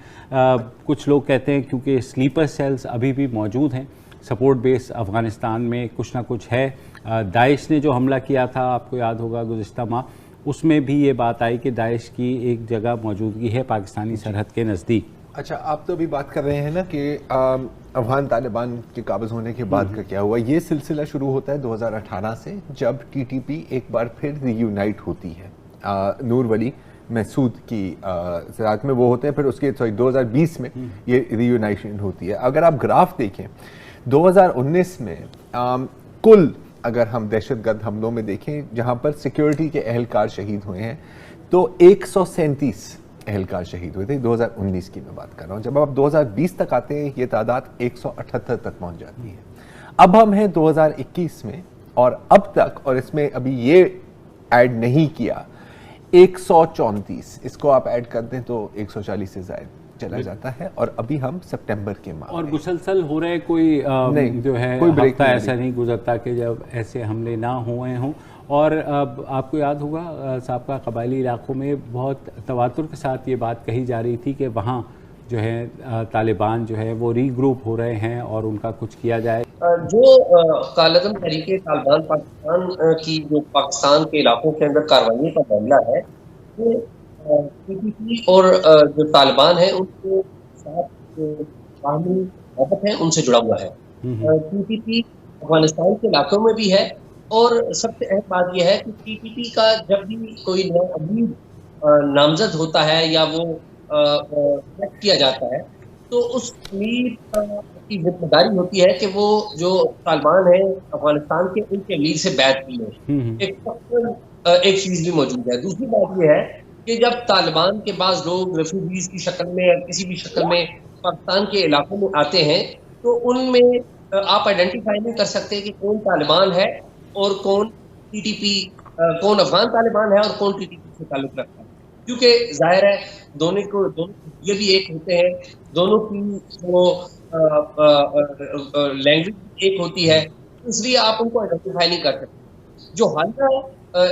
कुछ लोग कहते हैं क्योंकि स्लीपर सेल्स अभी भी मौजूद हैं, सपोर्ट बेस अफ़गानिस्तान में कुछ ना कुछ है। दाइश ने जो हमला किया था, आपको याद होगा गुज़िश्ता माह, उसमें भी ये बात आई कि दाइश की एक जगह मौजूदगी है पाकिस्तानी सरहद के नज़दीक। अच्छा, आप तो अभी बात कर रहे हैं ना कि अफ़गान तालिबान के काबिज़ होने के बाद का क्या हुआ। ये सिलसिला शुरू होता है 2018 से, जब TTP एक बार फिर रीयूनाइट होती है। नूर वली महसूद की ज़रात में वो होते हैं, फिर उसके 2020 में ये रीयूनाइशन होती है। अगर आप ग्राफ देखें 2019 में कुल अगर हम दहशतगर्द हमलों में देखें जहाँ पर सिक्योरिटी के अहलकार शहीद हुए हैं, तो 137 अहलकार शहीद हुए थे। 2019 की मैं बात कर रहा हूँ। जब आप 2020 तक आते हैं ये तादाद 178 तक पहुँच जाती है। अब हम हैं 2021 में, और अब तक, और इसमें अभी ये ऐड नहीं किया, 134, इसको आप ऐड कर दें तो 140 से ज़ायद चला जाता है, और अभी हम सितंबर के माह और मुसलसल हो रहे, कोई नहीं, जो है कोई ब्रेक ऐसा नहीं गुजरता कि जब ऐसे हमले ना हुए हों। और आपको याद होगा साबका कबायली इलाकों में बहुत तवातुर के साथ ये बात कही जा रही थी कि वहाँ जो है तालिबान जो है वो रीग्रुप हो रहे हैं और उनका कुछ किया जाए। जो कालदम तरीके तालिबान पाकिस्तान की जो पाकिस्तान के इलाकों के अंदर कार्रवाई का मामला है, वो TTP और जो तालिबान है उनके साथ बाहमी मोहब्बत है, उनसे जुड़ा हुआ है। TTP अफगानिस्तान के इलाकों में भी है, और सबसे अहम बात यह है कि TTP का जब भी कोई नया अमीर नामजद होता है या वो सेलेक्ट किया जाता है, तो उस अमीर की जिम्मेदारी होती है कि वो जो तालिबान है अफगानिस्तान के, उनके अमीर से बैत की है। एक चीज भी मौजूद है। दूसरी बात यह है कि जब तालिबान के पास लोग रेफ्यूजीज की शक्ल में या किसी भी शक्ल में पाकिस्तान के इलाकों में आते हैं, तो उनमें आप आइडेंटिफाई नहीं कर सकते कि कौन तालिबान है और कौन TTP, कौन अफगान तालिबान है और कौन TTP से ताल्लुक रखता है, क्योंकि जाहिर है दोनों ये भी एक होते हैं, दोनों की जो लैंग्वेज एक होती है, इसलिए आप उनको आइडेंटिफाई नहीं कर सकते। जो हालिया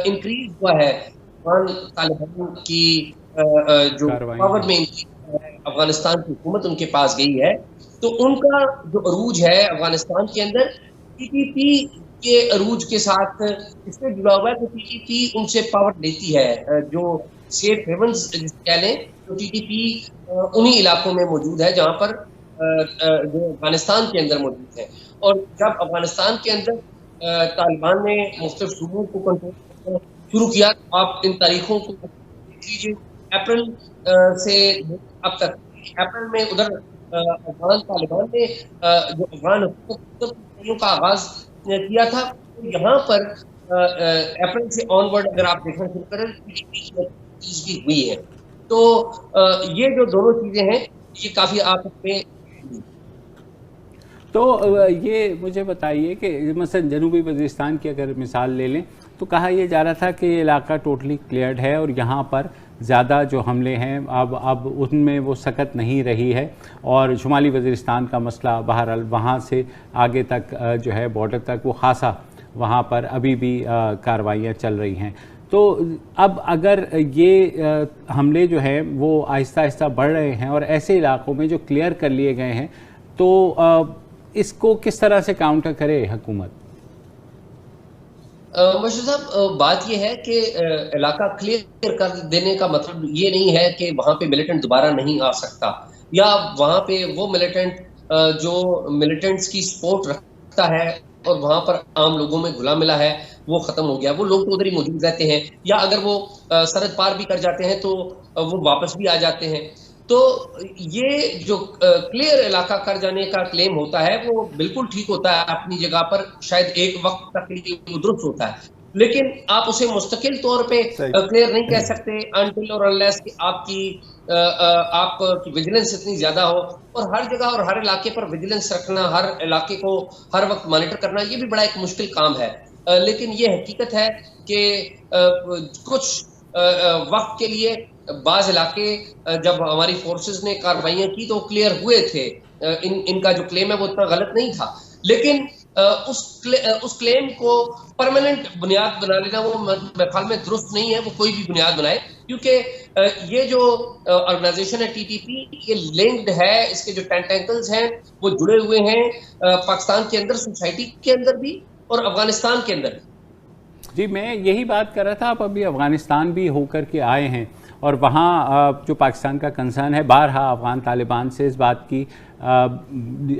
इंक्रीज हुआ है अफगान तालिबान की जो पावर में अफगानिस्तान की हुकूमत उनके पास गई है, तो उनका जो अरूज है अफगानिस्तान के अंदर TTP के अरूज के साथ इससे जुड़ा हुआ है। तो TTP उनसे पावर लेती है, जो सेफ हेवन्स कह लें, तो TTP उन्हीं इलाकों में मौजूद है जहां पर जो अफगानिस्तान के अंदर मौजूद है। और जब अफगानिस्तान के अंदर तालिबान ने मुख्तलिफ सूबों को कंट्रोल शुरू किया, आप इन तारीखों को देख लीजिए अप्रैल से अब तक, अप्रैल में उधर अफगान तालिबान ने जो अफगान हुकूमत का आगाज किया था, तो यहाँ पर अप्रैल से ऑनवर्ड अगर आप देखना शुरू करें चीज भी हुई है। तो ये जो दोनों चीजें हैं ये काफी आपस में। तो ये मुझे बताइए कि मसलन जनूबी वज़ीरिस्तान की अगर मिसाल ले लें तो कहा यह जा रहा था कि ये इलाका टोटली क्लियर्ड है और यहाँ पर ज़्यादा जो हमले हैं अब उनमें वो सकत नहीं रही है, और शुमाली वज़ीरिस्तान का मसला बहरहाल वहाँ से आगे तक जो है बॉर्डर तक वो खासा वहाँ पर अभी भी कार्रवाइयाँ चल रही हैं। तो अब अगर ये हमले जो हैं वो आहिस्ता आहिस्ता बढ़ रहे हैं और ऐसे इलाकों में जो क्लियर कर लिए गए हैं, तो इसको किस तरह से काउंटर करे हुकूमत? मशहूर साहब, बात यह है कि इलाका क्लियर कर देने का मतलब ये नहीं है कि वहाँ पे मिलिटेंट दोबारा नहीं आ सकता, या वहाँ पे वो मिलिटेंट जो मिलिटेंट्स की सपोर्ट रखता है और वहाँ पर आम लोगों में घुला मिला है वो खत्म हो गया, वो लोग तो उधर ही मौजूद रहते हैं, या अगर वो सरहद पार भी कर जाते हैं तो वो वापस भी आ जाते हैं। तो ये जो क्लियर इलाका कर जाने का क्लेम होता है वो बिल्कुल ठीक होता है अपनी जगह पर, शायद एक वक्त तक वो दुरुस्त होता है, लेकिन आप उसे मुस्तकिल तौर पे क्लियर नहीं कह सकते अनटिल और अनलेस कि आपकी विजिलेंस इतनी ज्यादा हो, और हर जगह और हर इलाके पर विजिलेंस रखना, हर इलाके को हर वक्त मॉनिटर करना, ये भी बड़ा एक मुश्किल काम है। लेकिन ये हकीकत है कि कुछ वक्त के लिए बाज इलाके जब हमारी फोर्सेस ने कार्रवाइयां की तो क्लियर हुए थे। इनका जो क्लेम है वो इतना गलत नहीं था, लेकिन उस क्लेम को परमानेंट बुनियाद बना लेना वो मेरे ख्याल में दुरुस्त नहीं है, वो कोई भी बुनियाद बनाए, क्योंकि ये जो ऑर्गेनाइजेशन है टीटीपी, ये लिंक्ड है, इसके जो टेंटेकल्स हैं वो जुड़े हुए हैं पाकिस्तान के अंदर, सोसाइटी के अंदर भी और अफगानिस्तान के अंदर भी। जी, मैं यही बात कर रहा था, आप अभी अफगानिस्तान भी होकर के आए हैं और वहाँ जो पाकिस्तान का कंसर्न है, बारहा अफगान तालिबान से इस बात की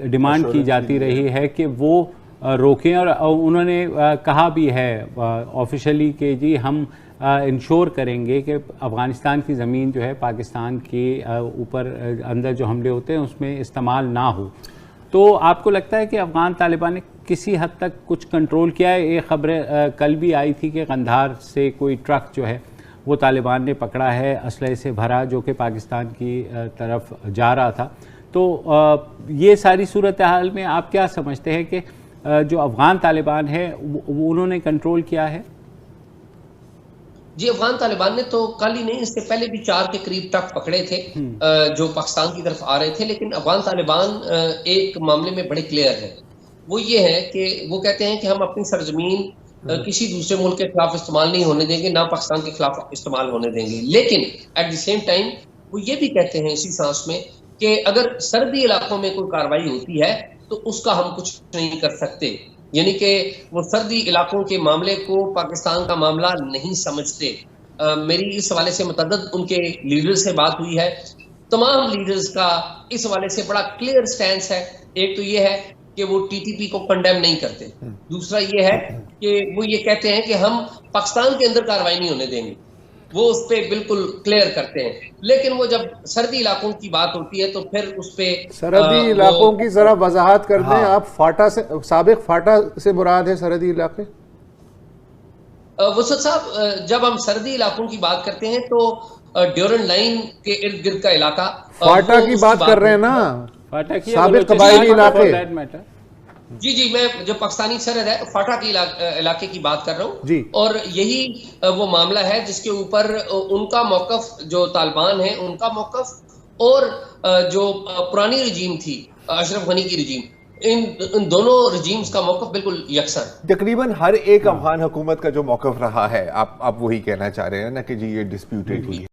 डिमांड की जाती रही है कि वो रोकें, और उन्होंने कहा भी है ऑफिशियली कि जी हम इंश्योर करेंगे कि अफ़गानिस्तान की ज़मीन जो है पाकिस्तान के ऊपर अंदर जो हमले होते हैं उसमें इस्तेमाल ना हो। तो आपको लगता है कि अफ़गान तालिबान ने किसी हद तक कुछ कंट्रोल किया है? ये खबरें कल भी आई थी कि कंधार से कोई ट्रक जो है वो तालिबान ने पकड़ा है असलहे से भरा, जो कि पाकिस्तान की तरफ जा रहा था। तो ये सारी सूरत हाल में आप क्या समझते हैं कि जो अफ़गान तालिबान है वो उन्होंने कंट्रोल किया है? जी, अफगान तालिबान ने तो कल ही नहीं, इससे पहले भी 4 के करीब ट्रक पकड़े थे जो पाकिस्तान की तरफ आ रहे थे, लेकिन अफगान तालिबान एक मामले में बड़े क्लियर है। वो ये है कि वो कहते हैं कि हम अपनी सरजमीन किसी दूसरे मुल्क के खिलाफ इस्तेमाल नहीं होने देंगे, ना पाकिस्तान के खिलाफ इस्तेमाल होने देंगे, लेकिन एट द सेम टाइम वो ये भी कहते हैं इसी सांस में कि अगर सरहदी इलाकों में कोई कार्रवाई होती है तो उसका हम कुछ नहीं कर सकते, यानी कि वो सरहदी इलाकों के मामले को पाकिस्तान का मामला नहीं समझते। मेरी इस हवाले से मुतअद्दिद उनके लीडर से बात हुई है, तमाम लीडर्स का इस हवाले से बड़ा क्लियर स्टैंड है। एक तो ये है कि वो टीटीपी को कंडेम नहीं करते, दूसरा ये है कि वो ये कहते हैं कि हम पाकिस्तान के अंदर कार्रवाई नहीं होने देंगे, वो उस पर बिल्कुल क्लियर करते हैं। लेकिन वो जब सरहदी इलाकों की बात होती है तो फिर उस पर सरहदी इलाकों की जरा वजाहत कर दें आप। फाटा से, साबिक फाटा से मुराद है सरहदी इलाके? वसत साहब, जब हम सरहदी इलाकों की बात करते हैं तो ड्यूरन लाइन के इर्द गिर्द का इलाका, फाटा की बात कर रहे हैं ना, फाटा की साबिक कबायली इलाके। जी जी, मैं जो पाकिस्तानी सरहद है फाटा के इलाके की बात कर रहा हूँ, और यही वो मामला है जिसके ऊपर उनका मौकफ, जो तालिबान है उनका मौकफ और जो पुरानी रजीम थी अशरफ गनी की रजीम, इन दोनों रजीम्स का मौकफ बिल्कुल यकसन। तकरीबन हर एक अफगान हुकूमत का जो मौकफ रहा है, आप वही कहना चाह रहे हैं ना कि जी ये डिस्प्यूटेड ही है।